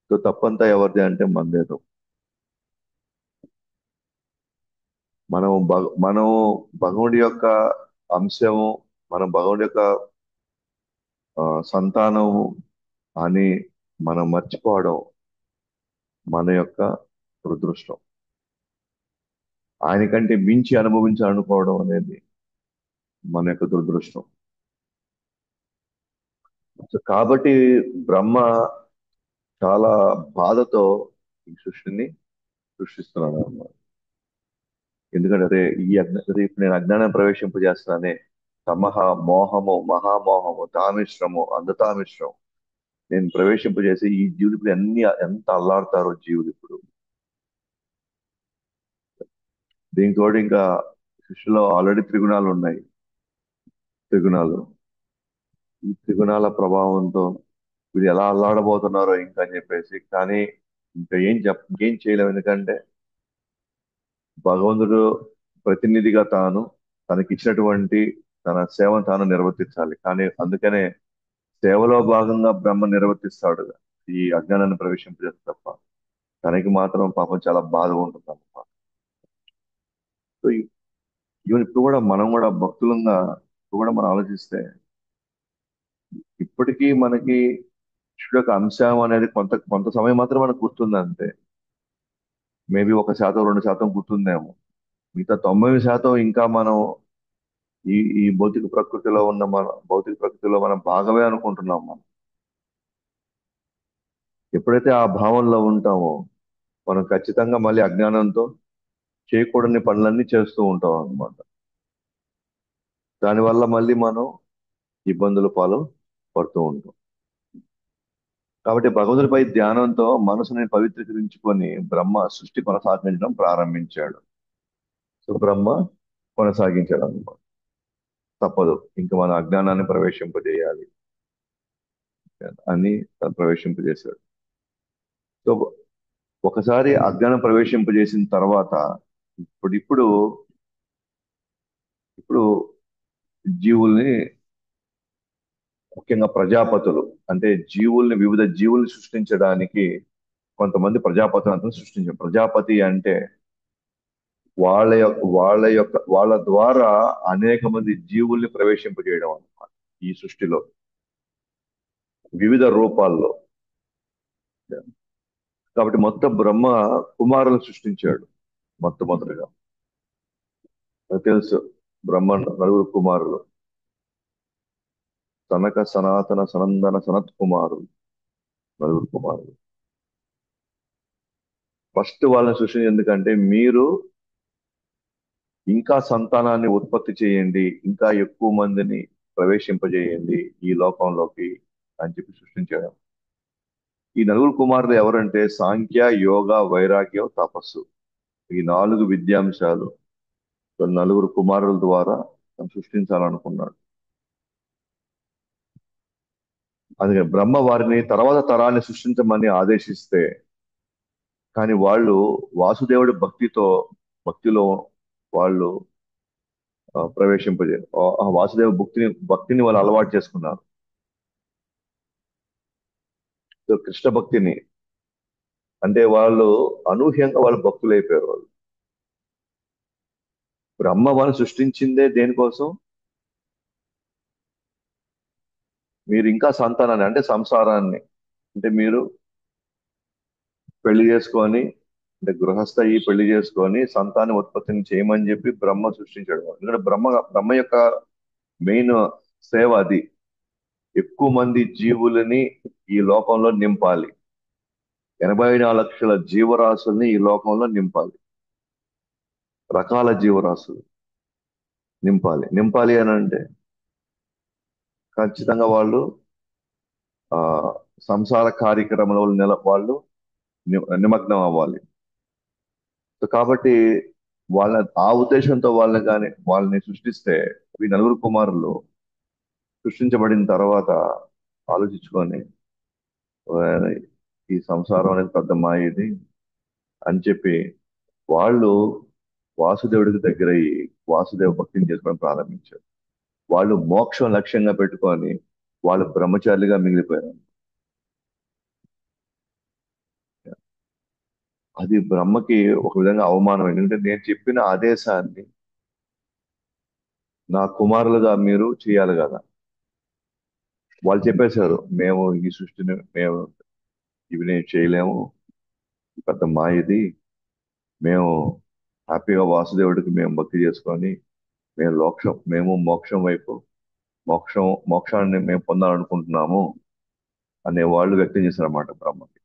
సో తప్పంతా ఎవరిది అంటే మనదేదో. మనం భగవుడి యొక్క అంశము, మనం భగవుడి యొక్క సంతానము అని మనం మర్చిపోవడం మన యొక్క దురదృష్టం. ఆయన కంటే మించి అనుభవించాలనుకోవడం అనేది మన యొక్క దురదృష్టం. సో కాబట్టి బ్రహ్మ చాలా బాధతో ఈ సృష్టిని సృష్టిస్తున్నాడు అన్నమాట. ఎందుకంటే అదే ఇప్పుడు నేను అజ్ఞానం ప్రవేశింపజేస్తానే, తమహ, మోహము, మహామోహము, తామిశ్రము, అందతామిశ్రం నేను ప్రవేశింపజేసి ఈ జీవులు ఇప్పుడు ఎంత అల్లాడతారో జీవులు ఇప్పుడు. దీంతో ఇంకా సృష్టిలో ఆల్రెడీ త్రిగుణాలు ఉన్నాయి. త్రిగుణాలు, ఈ త్రిగుణాల ప్రభావంతో వీళ్ళు ఎలా అల్లాడబోతున్నారో ఇంకా అని చెప్పేసి. కానీ ఇంకా ఏం చేయలేము. ఎందుకంటే భగవంతుడు ప్రతినిధిగా తనకిచ్చినటువంటి తన సేవను తాను నిర్వర్తించాలి. కానీ అందుకనే సేవలో భాగంగా బ్రహ్మ నిర్వర్తిస్తాడు ఈ అజ్ఞానాన్ని ప్రవేశింపజేస్తే తప్ప. తనకి మాత్రం పాపం చాలా బాధగా ఉంటుంది అన్నమాట. సో ఈవెన్ ఇప్పుడు కూడా మనం కూడా భక్తులంగా ఇప్పుడు కూడా మనం ఆలోచిస్తే ఇప్పటికీ మనకి కృష్ణుడి యొక్క అంశం అనేది కొంత కొంత సమయం మాత్రం మనకు గుర్తుంది అంతే. మేబీ 1%, 2% గుర్తుందేమో. మిగతా 90% ఇంకా మనం ఈ భౌతిక ప్రకృతిలో మనం భాగమే అనుకుంటున్నాం మనం. ఎప్పుడైతే ఆ భావంలో ఉంటామో మనం ఖచ్చితంగా మళ్ళీ అజ్ఞానంతో చేయకూడని పనులన్నీ చేస్తూ ఉంటాం అన్నమాట. దానివల్ల మళ్ళీ మనం ఇబ్బందుల పాలు పడుతూ ఉంటాం. కాబట్టి భగవంతుడిపై ధ్యానంతో మనసుని పవిత్రీకరించుకొని బ్రహ్మ సృష్టి కొనసాగించడం ప్రారంభించాడు. సో బ్రహ్మ కొనసాగించాడు అన్నమాట. తప్పదు, ఇంకా మన అజ్ఞానాన్ని ప్రవేశింపజేయాలి అని ప్రవేశింపజేశాడు. సో ఒకసారి అజ్ఞానం ప్రవేశింపజేసిన తర్వాత ఇప్పుడు ఇప్పుడు జీవుల్ని, ముఖ్యంగా ప్రజాపతులు, అంటే వివిధ జీవుల్ని సృష్టించడానికి కొంతమంది ప్రజాపతులను సృష్టించారు. ప్రజాపతి అంటే వాళ్ళ ద్వారా అనేక మంది జీవుల్ని ప్రవేశింపజేయడం అన్నమాట ఈ సృష్టిలో వివిధ రూపాల్లో. కాబట్టి మొత్తం బ్రహ్మ కుమారులను సృష్టించాడు మొట్టమొదటిగా. నాకు తెలుసు బ్రహ్మ నలుగురు కుమారులు: సనక, సనాతన, సనందన, సనత్ కుమారులు. నలుగురు కుమారులు. ఫస్ట్ వాళ్ళని సృష్టించి ఎందుకంటే మీరు ఇంకా సంతానాన్ని ఉత్పత్తి చేయండి, ఇంకా ఎక్కువ మందిని ప్రవేశింపజేయండి ఈ లోకంలోకి అని చెప్పి సృష్టించాడు. ఈ నలుగురు కుమారులు ఎవరంటే సాంఖ్య, యోగ, వైరాగ్యం, తపస్సు. ఈ 4 విద్యాంశాలు నలుగురు కుమారుల ద్వారా తను సృష్టించాలనుకున్నాడు. అందుకే బ్రహ్మ వారిని తర్వాత తరాన్ని సృష్టించమని ఆదేశిస్తే, కానీ వాళ్ళు వాసుదేవుడి భక్తిలో వాళ్ళు ప్రవేశింపజేయరు. ఆ వాసుదేవ భక్తిని వాళ్ళు అలవాటు చేసుకున్నారు. సో కృష్ణ భక్తిని, అంటే వాళ్ళు అనూహ్యంగా వాళ్ళు భక్తులు అయిపోయారు. వాళ్ళు బ్రహ్మ వాళ్ళని సృష్టించిందే దేనికోసం? మీరు ఇంకా సంతానాన్ని, అంటే సంసారాన్ని, అంటే మీరు పెళ్లి చేసుకొని అంటే గృహస్థ ఈ పెళ్లి చేసుకొని సంతాన ఉత్పత్తిని చేయమని చెప్పి బ్రహ్మ సృష్టించాడు. ఎందుకంటే బ్రహ్మ యొక్క మెయిన్ సేవ అది. ఎక్కువ మంది జీవులని ఈ లోకంలో నింపాలి. 84 లక్షల జీవరాశుల్ని ఈ లోకంలో నింపాలి. రకాల జీవరాశులు నింపాలి. నింపాలి అని అంటే ఖచ్చితంగా వాళ్ళు ఆ సంసార కార్యక్రమంలో వాళ్ళు నిమగ్నం అవ్వాలి. సో కాబట్టి వాళ్ళ ఆ ఉద్దేశంతో వాళ్ళని సృష్టిస్తే ఈ నలుగురు కుమారులు సృష్టించబడిన తర్వాత ఆలోచించుకొని "ఓ, ఈ సంసారం అనేది పెద్ద మాయ ఇది" అని చెప్పి వాళ్ళు వాసుదేవుడికి దగ్గరయ్యి వాసుదేవ భక్తిని చేసుకోవడం ప్రారంభించారు. వాళ్ళు మోక్షం లక్ష్యంగా పెట్టుకొని వాళ్ళు బ్రహ్మచారులుగా మిగిలిపోయారు. అది బ్రహ్మకి ఒక విధంగా అవమానం. ఎందుకంటే నేను చెప్పిన ఆదేశాన్ని నా కుమారులుగా మీరు చేయాలి కదా. వాళ్ళు చెప్పేశారు మేము ఈ సృష్టిని ఇవి నేను చేయలేము, పెద్ద మాయ ఇది. మేము హ్యాపీగా వాసుదేవుడికి మేము భక్తి చేసుకొని మేము మోక్షం వైపు మోక్షాన్ని మేము పొందాలనుకుంటున్నాము అనే వాళ్ళు వ్యక్తం చేశారన్నమాట బ్రహ్మకి.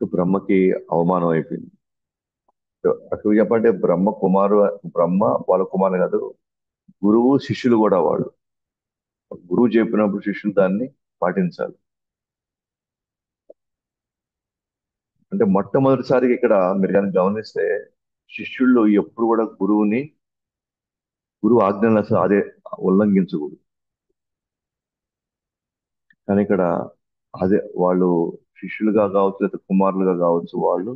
బ్రహ్మకి అవమానం అయిపోయింది. అసలు చెప్పంటే బ్రహ్మ వాళ్ళ కుమారులు కాదు, గురువు శిష్యులు కూడా వాళ్ళు. గురువు చెప్పినప్పుడు శిష్యులు దాన్ని పాటించాలి. అంటే మొట్టమొదటిసారిగా ఇక్కడ మీరు కానీ గమనిస్తే శిష్యుల్లో ఎప్పుడు కూడా గురువు ఆజ్ఞలను అసలు ఉల్లంఘించకూడదు. కానీ ఇక్కడ అదే వాళ్ళు శిష్యులుగా కావచ్చు లేదా కుమారులుగా కావచ్చు, వాళ్ళు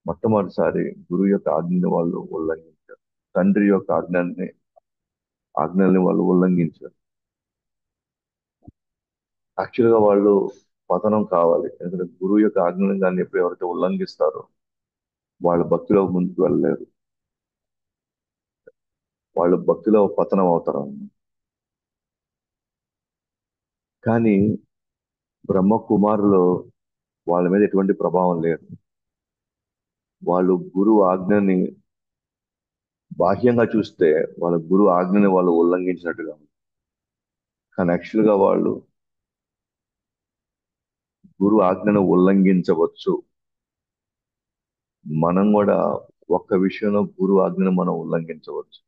మొట్టమొదటిసారి గురువు యొక్క ఆజ్ఞని వాళ్ళు ఉల్లంఘించారు. తండ్రి యొక్క ఆజ్ఞల్ని వాళ్ళు ఉల్లంఘించారు. యాక్చువల్ గా వాళ్ళు పతనం కావాలి. ఎందుకంటే గురువు యొక్క ఆజ్ఞలను కానీ ఎప్పుడు ఎవరైతే ఉల్లంఘిస్తారో వాళ్ళ భక్తిలో ముందుకు వెళ్ళలేరు. వాళ్ళు భక్తిలో పతనం అవుతారు. కానీ బ్రహ్మ కుమారులు వాళ్ళ మీద ఎటువంటి ప్రభావం లేదు. వాళ్ళు గురువు ఆజ్ఞని బాహ్యంగా చూస్తే వాళ్ళ గురువు ఆజ్ఞని వాళ్ళు ఉల్లంఘించినట్టుగా ఉంది. కానీ యాక్చువల్ గా వాళ్ళు గురువు ఆజ్ఞను ఉల్లంఘించవచ్చు. మనం కూడా ఒక్క విషయంలో గురువు ఆజ్ఞను మనం ఉల్లంఘించవచ్చు.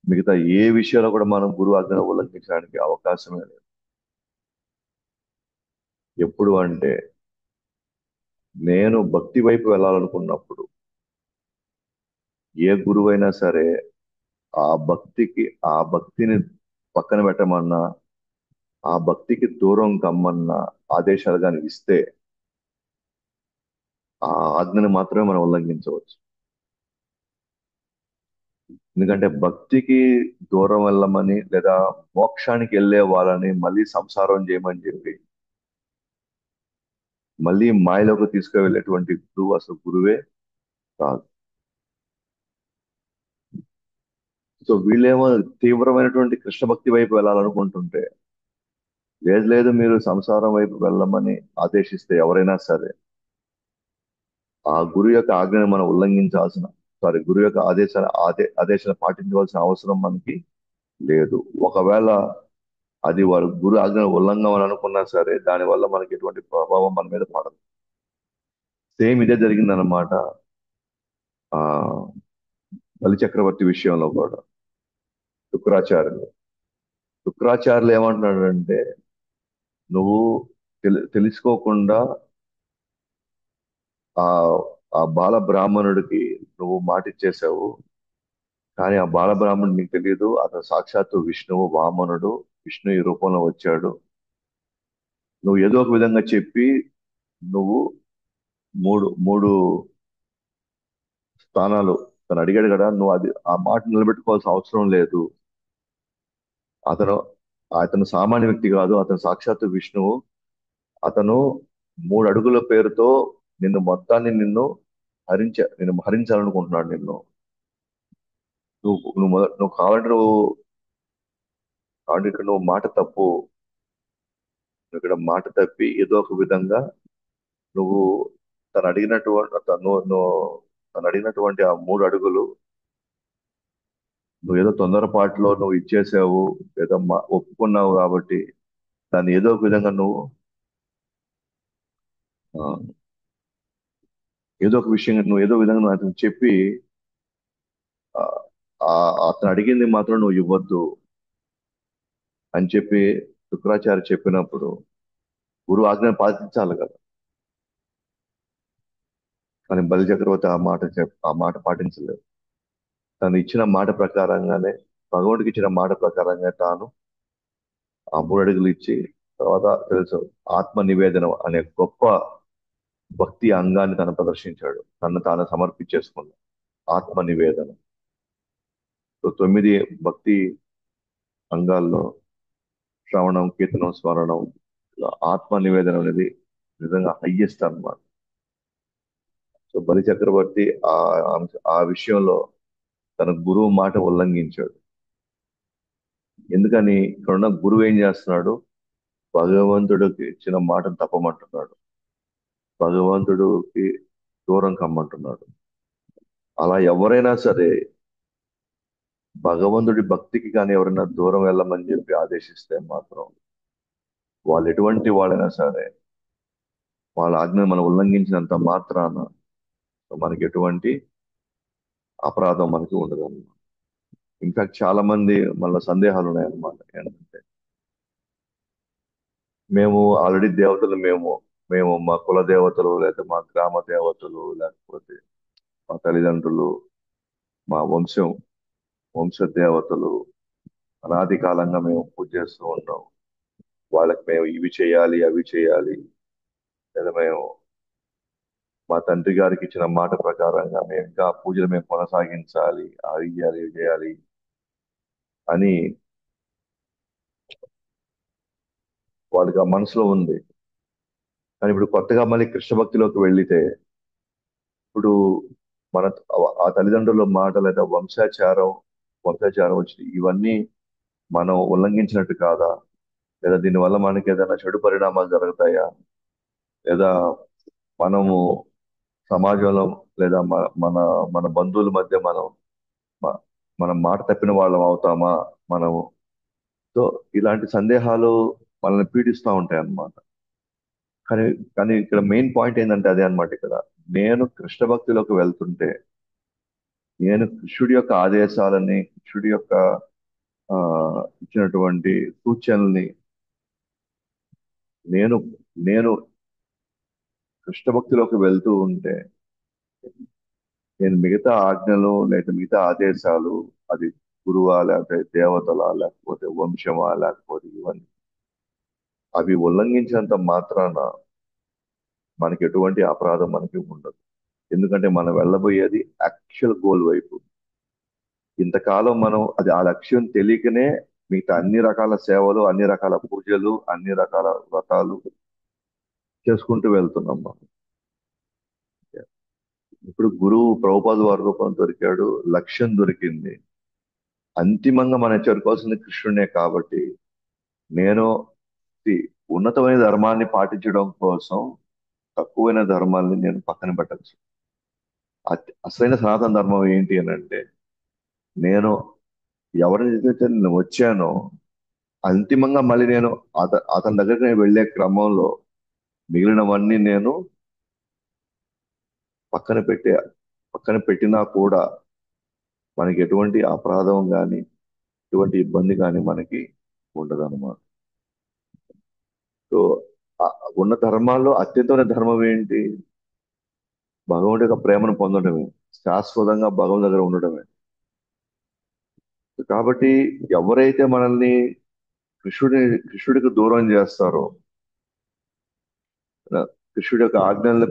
మిగతా ఏ విషయంలో కూడా మనం గురువు ఆజ్ఞను ఉల్లంఘించడానికి అవకాశమే లేదు. ఎప్పుడు అంటే నేను భక్తి వైపు వెళ్ళాలనుకున్నప్పుడు ఏ గురువైనా సరే ఆ భక్తిని పక్కన పెట్టమన్నా, ఆ భక్తికి దూరం కమ్మన్నా ఆదేశాలు కానీ ఇస్తే ఆ ఆజ్ఞని మాత్రమే మనం ఉల్లంఘించవచ్చు. ఎందుకంటే భక్తికి దూరం వెళ్ళమని లేదా మోక్షానికి వెళ్ళే వాళ్ళని మళ్ళీ సంసారం చేయమని చెప్పి మళ్ళీ మాయలోకి తీసుకువెళ్ళేటువంటి గురువు అసలు గురువే కాదు. సో వీళ్ళేమో తీవ్రమైనటువంటి కృష్ణ భక్తి వైపు వెళ్ళాలనుకుంటుంటే, లేదు లేదు మీరు సంసారం వైపు వెళ్ళమని ఆదేశిస్తే ఎవరైనా సరే ఆ గురు యొక్క ఆజ్ఞను మనం గురు యొక్క ఆదేశాలు పాటించవలసిన అవసరం మనకి లేదు. ఒకవేళ అది వారు గురు ఆజ్ఞను ఉల్లంఘన అనుకున్నా సరే దానివల్ల మనకి ఎటువంటి ప్రభావం మన మీద పడదు. సేమ్ ఇదే జరిగిందనమాట ఆ బలి చక్రవర్తి విషయంలో కూడా. శుక్రాచార్యులు శుక్రాచార్యులు ఏమంటున్నాడంటే నువ్వు తెలుసుకోకుండా ఆ ఆ బాల బ్రాహ్మణుడికి నువ్వు మాట ఇచ్చేసావు. కానీ ఆ బాల బ్రాహ్మణుడు నీకు తెలియదు, అతను సాక్షాత్తు విష్ణువు వామనుడు. విష్ణు ఈ రూపంలో వచ్చాడు. నువ్వు ఏదో ఒక విధంగా చెప్పి నువ్వు మూడు మూడు స్థానాలు తను అడిగాడు కదా, నువ్వు ఆ మాట నిలబెట్టుకోవాల్సిన అవసరం లేదు. అతను అతను సామాన్య వ్యక్తి కాదు, అతను సాక్షాత్తు విష్ణువు. అతను 3 అడుగుల పేరుతో నిన్ను హరించాలనుకుంటున్నాడు నిన్ను. నువ్వు కావాలంటే ఇక్కడ నువ్వు మాట తప్పి ఏదో ఒక విధంగా నువ్వు తను అడిగినటువంటి ఆ 3 అడుగులు నువ్వు ఏదో తొందరపాటులో నువ్వు ఇచ్చేసావు, ఏదో ఒప్పుకున్నావు కాబట్టి దాన్ని ఏదో ఒక విధంగా నువ్వు ఆ, ఏదో ఒక విషయంగా నువ్వు ఏదో విధంగా నువ్వు అతను చెప్పి ఆ, అతను అడిగింది మాత్రం నువ్వు ఇవ్వద్దు అని చెప్పి శుక్రాచార్య చెప్పినప్పుడు గురువు ఆజ్ఞను పాటించాలి కదా. కానీ బలి చక్రవర్తి ఆ మాట పాటించలేదు. తను ఇచ్చిన మాట ప్రకారంగానే, భగవంతుడికి ఇచ్చిన మాట ప్రకారంగా తాను ఆ 3 అడుగులు ఇచ్చి తర్వాత తెలుసు ఆత్మ నివేదనం అనే గొప్ప భక్తి అంగాన్ని తను ప్రదర్శించాడు. తను తాను సమర్పించేసుకున్నాడు. ఆత్మ నివేదన. సో 9 భక్తి అంగాల్లో శ్రవణం, కీర్తనం, స్మరణం, ఇలా ఆత్మ నివేదన అనేది నిజంగా హయ్యెస్ట్ అన్నమాట. సో బలి చక్రవర్తి ఆ విషయంలో తన గురువు మాట ఉల్లంఘించాడు. ఎందుకని ఇక్కడున్న గురువు ఏం చేస్తున్నాడు? భగవంతుడికి ఇచ్చిన మాటను తప్పమంటున్నాడు. భగవంతుడికి దూరం కమ్మంటున్నాడు. అలా ఎవరైనా సరే భగవంతుడి భక్తికి కానీ ఎవరైనా దూరం వెళ్ళమని చెప్పి ఆదేశిస్తే మాత్రం వాళ్ళు ఎటువంటి వాళ్ళైనా సరే వాళ్ళ ఆజ్ఞను మనం ఉల్లంఘించినంత మాత్రాన మనకి ఎటువంటి అపరాధం మనకి ఉండదు అన్నమాట. ఇంకా చాలా మంది మళ్ళీ సందేహాలు ఉన్నాయన్నమాట. ఏంటంటే మేము ఆల్రెడీ దేవతలు, మేము మేము మా కుల దేవతలు, లేకపోతే మా గ్రామ దేవతలు, లేకపోతే మా తల్లిదండ్రులు, మా వంశ దేవతలు అనాది కాలంగా మేము పూజ చేస్తూ ఉంటాం. వాళ్ళకి మేము ఇవి చేయాలి, అవి చేయాలి, లేదా మేము మా తండ్రి గారికి ఇచ్చిన మాట ప్రకారంగా మేము ఇంకా పూజలు మేము కొనసాగించాలి, అవి చేయాలి, ఇవి చేయాలి అని వాళ్ళకి ఆ మనసులో ఉంది. కానీ ఇప్పుడు కొత్తగా మళ్ళీ కృష్ణ భక్తిలోకి వెళ్లితే ఇప్పుడు మన ఆ తల్లిదండ్రుల మాట లేదా వంశాచారం వచ్చి ఇవన్నీ మనం ఉల్లంఘించినట్టు కాదా? లేదా దీనివల్ల మనకి ఏదైనా చెడు పరిణామాలు జరుగుతాయా? లేదా మనము సమాజంలో లేదా మన బంధువుల మధ్య మ- మనం మాట తప్పిన వాళ్ళం అవుతామా మనము? సో ఇలాంటి సందేహాలు మనల్ని పీడిస్తూ ఉంటాయి అన్నమాట. కానీ కానీ ఇక్కడ మెయిన్ పాయింట్ ఏంటంటే అదే అన్నమాట. ఇక్కడ నేను కృష్ణ భక్తిలోకి వెళ్తుంటే నేను కృష్ణుడి యొక్క ఆదేశాలని, కృష్ణుడి యొక్క ఆ, ఇచ్చినటువంటి సూచనల్ని నేను నేను కృష్ణ భక్తిలోకి వెళ్తూ ఉంటే నేను మిగతా ఆజ్ఞలు లేదా మిగతా ఆదేశాలు, అది గురువా లేకపోతే దేవతలా లేకపోతే వంశమా లేకపోతే ఇవన్నీ అవి ఉల్లంఘించినంత మాత్రాన మనకి ఎటువంటి అపరాధం మనకి ఉండదు. ఎందుకంటే మనం వెళ్ళబోయేది యాక్చువల్ గోల్ వైపు. ఇంతకాలం మనం అది ఆ లక్ష్యం తెలియకనే మిగతా అన్ని రకాల సేవలు, అన్ని రకాల పూజలు, అన్ని రకాల వ్రతాలు చేసుకుంటూ వెళ్తున్నాం మనం. ఇప్పుడు గురువు ప్రభుపాద వారి రూపం దొరికాడు, లక్ష్యం దొరికింది. అంతిమంగా మనం చేరుకోవాల్సింది కృష్ణుడే కాబట్టి నేను ఈ ఉన్నతమైన ధర్మాన్ని పాటించడం కోసం తక్కువైన ధర్మాల్ని నేను పక్కన పెట్టచ్చు. అసలైన సనాతన ధర్మం ఏంటి అని అంటే నేను ఎవరినైతే నేను వచ్చానో అంతిమంగా మళ్ళీ నేను అతని దగ్గరికి నేను వెళ్ళే క్రమంలో మిగిలినవన్నీ నేను పక్కన పెట్టే పక్కన పెట్టినా కూడా మనకి ఎటువంటి అపరాధం కానీ ఎటువంటి ఇబ్బంది కానీ మనకి ఉండదు అనమాట. సో ఆ ఉన్న ధర్మాల్లో అత్యంతమైన ధర్మం ఏంటి? భగవంతుడి యొక్క ప్రేమను పొందడమే, శాశ్వతంగా భగవంతు దగ్గర ఉండడమే. కాబట్టి ఎవరైతే మనల్ని కృష్ణుడి కృష్ణుడికి దూరం చేస్తారో, ఆ, కృష్ణుడి యొక్క ఆజ్ఞల్ని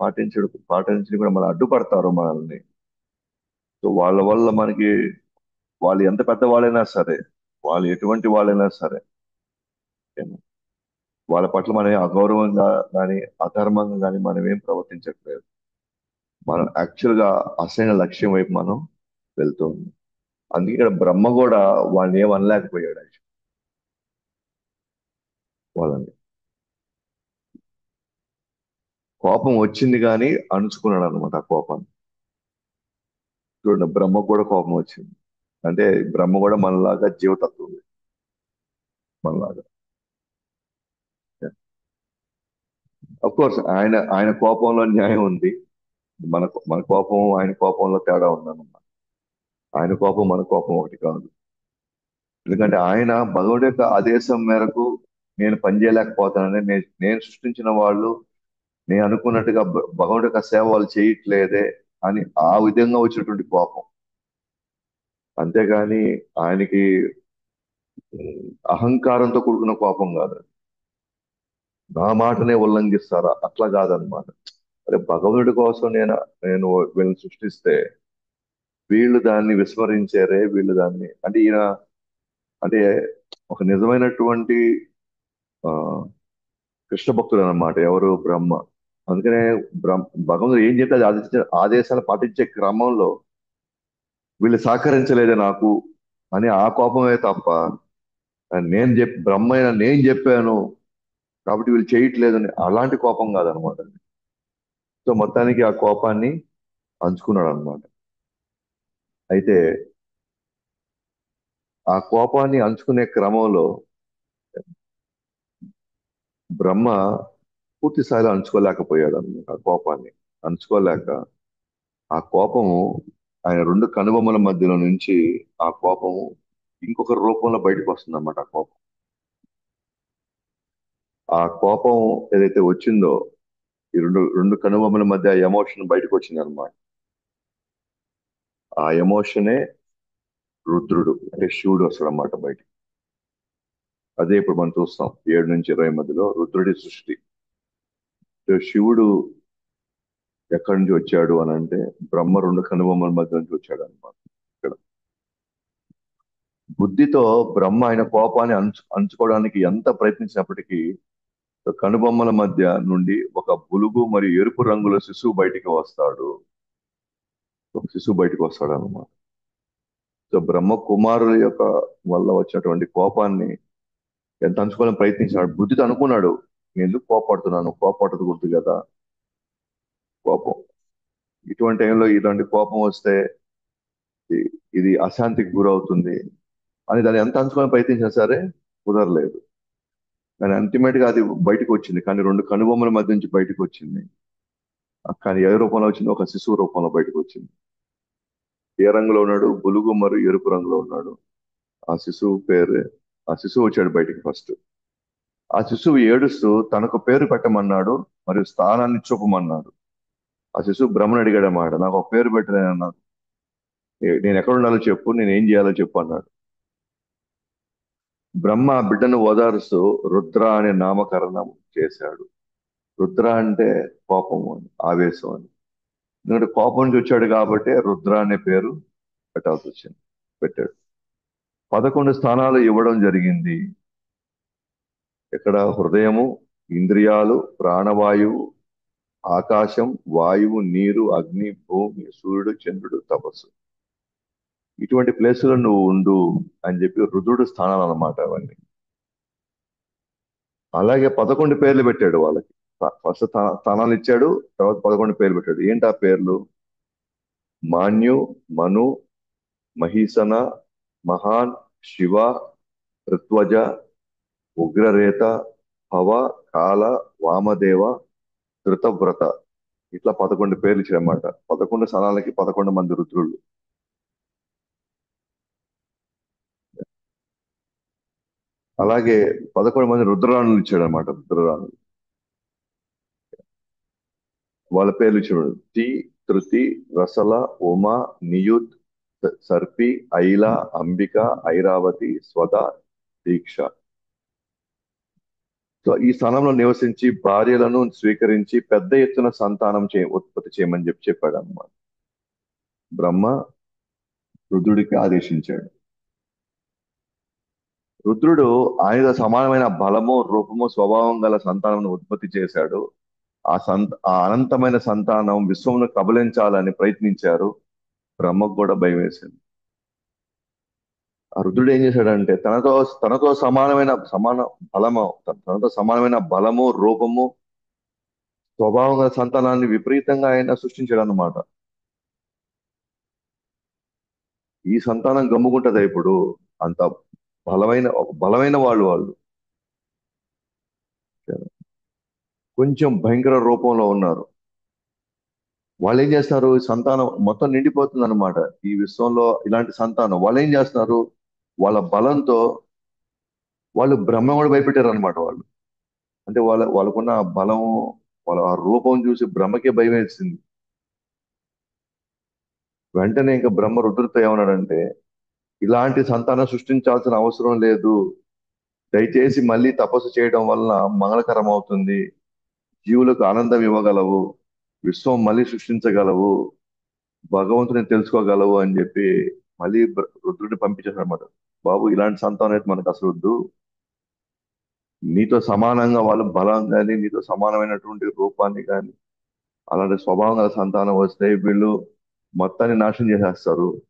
పాటించడం కూడా మనం అడ్డుపడతారో మనల్ని, సో వాళ్ళ వల్ల మనకి వాళ్ళు ఎంత పెద్ద వాళ్ళైనా సరే, వాళ్ళు ఎటువంటి వాళ్ళైనా సరే, ఏమో, వాళ్ళ పట్ల మనం అగౌరవంగా కానీ అధర్మంగా కానీ మనం ఏం ప్రవర్తించట్లేదు. మనం యాక్చువల్ గా అసలైన లక్ష్యం వైపు మనం వెళ్తుంది. అందుకే ఇక్కడ బ్రహ్మ కూడా వాళ్ళని ఏం అనలేకపోయాడు actually వాళ్ళని. కోపం వచ్చింది కానీ అణుచుకున్నాడు అనమాట ఆ కోపాన్ని. చూడండి, బ్రహ్మకు కూడా కోపం వచ్చింది. అంటే బ్రహ్మ కూడా మనలాగా జీవతత్వం ఉంది, మనలాగా. అఫ్ కోర్స్ ఆయన ఆయన కోపంలో న్యాయం ఉంది. మన మన కోపం ఆయన కోపంలో తేడా ఉందన్నమాట. ఆయన కోపం మన కోపం ఒకటి కాదు. ఎందుకంటే ఆయన భగవుడి యొక్క ఆదేశం మేరకు నేను పనిచేయలేకపోతానని, నేను సృష్టించిన వాళ్ళు నేను అనుకున్నట్టుగా భగవుడి యొక్క సేవ వాళ్ళు చేయట్లేదే అని ఆ విధంగా వచ్చినటువంటి కోపం. అంతేగాని ఆయనకి అహంకారంతో కూడుకున్న కోపం కాదు. నా మాటనే ఉల్లంఘిస్తారా అట్లా కాదనమాట. అరే భగవుడి కోసం నేను వీళ్ళని సృష్టిస్తే వీళ్ళు దాన్ని విస్మరించారే, వీళ్ళు దాన్ని అంటే ఈయన అంటే ఒక నిజమైనటువంటి ఆ కృష్ణ భక్తుడు అన్నమాట. ఎవరు? బ్రహ్మ. అందుకనే భగవంతుడు ఏం చెప్తే అది ఆదేశాలు పాటించే క్రమంలో వీళ్ళు సహకరించలేదే నాకు అని ఆ కోపమే తప్ప, బ్రహ్మ అయినా నేను చెప్పాను కాబట్టి వీళ్ళు చేయట్లేదని అలాంటి కోపం కాదనమాట. సో మొత్తానికి ఆ కోపాన్ని అంచుకున్నాడు అనమాట. అయితే ఆ కోపాన్ని అంచుకునే క్రమంలో బ్రహ్మ పూర్తి స్థాయిలో అంచుకోలేకపోయాడు అనమాట. ఆ కోపాన్ని అంచుకోలేక ఆ కోపము ఆయన రెండు కనుబొమ్మల మధ్యలో నుంచి ఆ కోపము ఇంకొక రూపంలో బయటకు వస్తుంది అన్నమాట. ఆ కోపం ఏదైతే వచ్చిందో ఈ రెండు రెండు కనుబొమ్మల మధ్య ఎమోషన్ బయటకు వచ్చింది అనమాట. ఆ ఎమోషనే రుద్రుడు, అంటే శివుడు వస్తాడు అన్నమాట బయటికి. అదే ఇప్పుడు మనం చూస్తాం 7 నుంచి 20 మధ్యలో రుద్రుడి సృష్టి. సో శివుడు ఎక్కడి నుంచి వచ్చాడు అని అంటే బ్రహ్మ రెండు కనుబొమ్మల మధ్య నుంచి వచ్చాడు అనమాట. ఇక్కడ బుద్ధితో బ్రహ్మ ఆయన కోపాన్ని అంచుకోవడానికి ఎంత ప్రయత్నించినప్పటికీ కనుబొమ్మల మధ్య నుండి ఒక బులుగు మరియు ఎరుపు రంగుల శిశువు బయటికి వస్తాడు. ఒక శిశువు బయటికి వస్తాడు అనమాట. సో బ్రహ్మ కుమారుల యొక్క వల్ల వచ్చినటువంటి కోపాన్ని ఎంత అంచుకోవాలని ప్రయత్నించాడు. బుద్ధితో అనుకున్నాడు, నేను ఎందుకు కోపడుతున్నాను, కోపడకూడదు కదా. కోపం ఇటువంటి టైంలో ఇలాంటి కోపం వస్తే ఇది అశాంతికి గురవుతుంది అని దాన్ని ఎంత అంచుకోవాలని ప్రయత్నించినా సరే కుదరలేదు. కానీ అల్టిమేట్ గా అది బయటకు వచ్చింది, కానీ రెండు కనుబొమ్మల మధ్య నుంచి బయటకు వచ్చింది. కానీ ఏ రూపంలో వచ్చింది? ఒక శిశువు రూపంలో బయటకు వచ్చింది. ఏ రంగులో ఉన్నాడు? బులుగు మరియు ఎరుపు రంగులో ఉన్నాడు. ఆ శిశువు పేరు ఆ శిశువు వచ్చాడు బయటికి ఫస్ట్. ఆ శిశువు ఏడుస్తూ తనకు పేరు పెట్టమన్నాడు మరియు స్థానాన్ని చూపమన్నాడు. ఆ శిశువు బ్రహ్మను అడిగాడు అన్నమాట, నాకు ఒక పేరు పెట్టలేనన్నా, నేను ఎక్కడ ఉండాలో చెప్పు, నేను ఏం చేయాలో చెప్పు అన్నాడు. బ్రహ్మ ఆ బిడ్డను ఓదారుస్తూ రుద్ర అనే నామకరణం చేశాడు. రుద్ర అంటే కోపము అని, ఆవేశం అని. ఎందుకంటే కోపం నుంచి వచ్చాడు కాబట్టి రుద్ర అనే పేరు పెట్టాల్సి వచ్చింది, పెట్టాడు. 11 స్థానాలు ఇవ్వడం జరిగింది. ఇక్కడ హృదయము, ఇంద్రియాలు, ప్రాణవాయువు, ఆకాశం, వాయువు, నీరు, అగ్ని, భూమి, సూర్యుడు, చంద్రుడు, తపస్సు. ఇటువంటి ప్లేసులో నువ్వు ఉండు అని చెప్పి రుద్రుడు స్థానాలు అన్నమాట అవన్నీ. అలాగే 11 పేర్లు పెట్టాడు వాళ్ళకి. ఫస్ట్ స్థానాలు ఇచ్చాడు, తర్వాత 11 పేర్లు పెట్టాడు. ఏంటి ఆ పేర్లు? మాన్యు, మను, మహీసన, మహాన్, శివ, ఋత్వజ, ఉగ్రరేత, భవ, కాల, వామదేవ, ధృతవ్రత. ఇట్లా 11 పేర్లు ఇచ్చారన్నమాట. 11 స్థానాలకి 11 మంది రుద్రులు. అలాగే 11 మంది రుద్రరాణులు ఇచ్చాడనమాట. రుద్రరాణులు వాళ్ళ పేర్లు ఇచ్చాడు. తి, తృతి, రసల, ఉమ, నియుత్, సర్పి, ఐల, అంబిక, ఐరావతి, స్వద, దీక్ష. సో ఈ స్థానంలో నివసించి భార్యలను స్వీకరించి పెద్ద ఎత్తున సంతానం ఉత్పత్తి చేయమని చెప్పాడు అన్నమాట. బ్రహ్మ రుద్రుడికి ఆదేశించాడు. రుద్రుడు ఆయన సమానమైన బలము, రూపము, స్వభావం గల సంతానం ఉత్పత్తి చేశాడు. ఆ అనంతమైన సంతానం విశ్వమును కబలించాలని ప్రయత్నించారు. బ్రహ్మకు కూడా భయం వేసింది. ఆ రుద్రుడు ఏం చేశాడంటే తనతో సమానమైన బలము, తనతో సమానమైన బలము, రూపము, స్వభావంగా సంతానాన్ని విపరీతంగా ఆయన సృష్టించాడు అన్నమాట. ఈ సంతానం గమ్ముకుంటదా ఇప్పుడు? అంత బలమైన వాళ్ళు కొంచెం భయంకర రూపంలో ఉన్నారు. వాళ్ళు ఏం చేస్తున్నారు? ఈ సంతానం మొత్తం నిండిపోతుంది అనమాట. ఈ విశ్వంలో ఇలాంటి సంతానం వాళ్ళు ఏం చేస్తున్నారు? వాళ్ళ బలంతో వాళ్ళు బ్రహ్మ కూడా భయపెట్టారు అనమాట వాళ్ళు. అంటే వాళ్ళకున్న ఆ బలం, వాళ్ళ ఆ రూపం చూసి బ్రహ్మకే భయం వేసింది. వెంటనే ఇంకా బ్రహ్మ రుద్రుడితో ఏమన్నాడంటే, ఇలాంటి సంతానం సృష్టించాల్సిన అవసరం లేదు. దయచేసి మళ్ళీ తపస్సు చేయడం వలన మంగళకరం అవుతుంది. జీవులకు ఆనందం ఇవ్వగలవు. విశ్వం మళ్ళీ సృష్టించగలవు. భగవంతుని తెలుసుకోగలవు అని చెప్పి మళ్ళీ రుద్రుడిని పంపించాడు అనమాట. బాబు, ఇలాంటి సంతానం అయితే మనకు అసలు వద్దు. నీతో సమానంగా వాళ్ళు బలం కానీ, నీతో సమానమైనటువంటి రూపాన్ని కానీ, అలాంటి స్వభావం గల సంతానం వస్తే వీళ్ళు మొత్తాన్ని నాశనం చేసేస్తారు.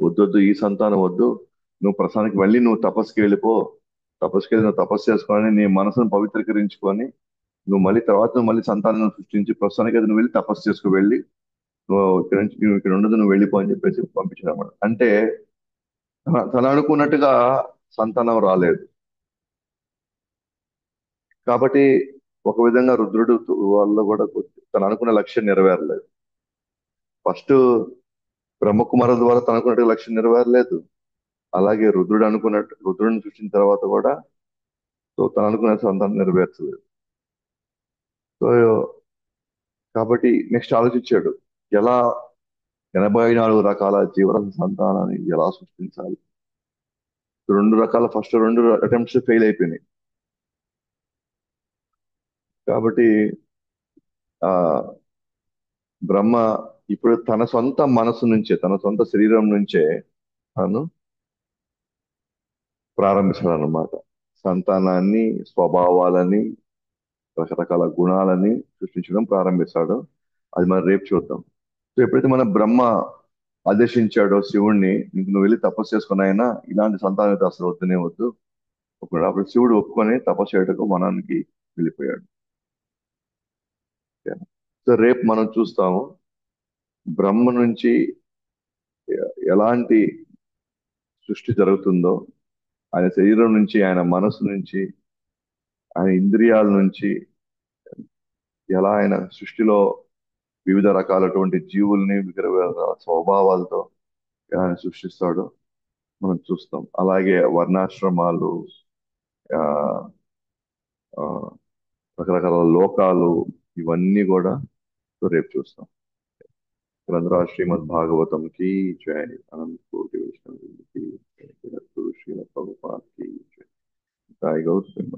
వద్దొద్దు, ఈ సంతానం వద్దు. నువ్వు ప్రస్తుతానికి వెళ్ళి నువ్వు తపస్సుకి వెళ్ళిపో. తపస్సుకి వెళ్ళి నువ్వు తపస్సు చేసుకొని నీ మనసును పవిత్రీకరించుకొని నువ్వు మళ్ళీ తర్వాత నువ్వు మళ్ళీ సంతానం సృష్టించి ప్రస్తుతానికి అది నువ్వు వెళ్ళి తపస్సు చేసుకు వెళ్ళి నువ్వు ఇక్కడ ఉండదు, నువ్వు వెళ్ళిపో అని చెప్పేసి పంపించాడు అన్నమాట. అంటే తను అనుకున్నట్టుగా సంతానం రాలేదు. కాబట్టి ఒక విధంగా రుద్రుడు వల్ల కూడా తను అనుకున్న లక్ష్యం నెరవేరలేదు. ఫస్ట్ బ్రహ్మకుమారుల ద్వారా తను అనుకున్నట్టుగా లక్ష్యం నెరవేరలేదు. అలాగే రుద్రుడిని సృష్టించిన తర్వాత కూడా తను అనుకున్న సంతానం నెరవేర్చలేదు. సో కాబట్టి నెక్స్ట్ ఆలోచించాడు, ఎలా 84 రకాల జీవన సంతానాన్ని ఎలా సృష్టించాలి. ఫస్ట్ రెండు అటెంప్ట్స్ ఫెయిల్ అయిపోయినాయి. కాబట్టి ఆ బ్రహ్మ ఇప్పుడు తన సొంత మనసు నుంచే, తన సొంత శరీరం నుంచే తను ప్రారంభించాడు అన్నమాట. సంతానాన్ని, స్వభావాలని, రకరకాల గుణాలని సృష్టించడం ప్రారంభిస్తాడు. అది మనం రేపు చూద్దాం. సో ఎప్పుడైతే మన బ్రహ్మ ఆదేశించాడో శివుణ్ణి, ఇంక నువ్వు వెళ్ళి తపస్సు చేసుకున్నాయినా ఇలాంటి సంతానం అయితే అసలు వద్దునే వద్దు. అప్పుడు శివుడు ఒప్పుకొని తపస్సు చేయటకు వనానికి వెళ్ళిపోయాడు. సో రేపు మనం చూస్తాము బ్రహ్మ నుంచి ఎలాంటి సృష్టి జరుగుతుందో, ఆయన శరీరం నుంచి, ఆయన మనసు నుంచి, ఆయన ఇంద్రియాల నుంచి ఎలా ఆయన సృష్టిలో వివిధ రకాలటువంటి జీవుల్ని వివిధ స్వభావాలతో ఎలా ఆయన సృష్టిస్తాడో మనం చూస్తాం. అలాగే వర్ణాశ్రమాలు, ఆ, ఆ, రకరకాల లోకాలు, ఇవన్నీ కూడా రేపు చూస్తాం. గ్రంథరా శ్రీమద్ భాగవతం కి జయ. అనంత కోటి వైష్ణవులకి జయ. జగద్గురు శ్రీల ప్రభుపాద్ కి జయ. సాయి గౌతమ్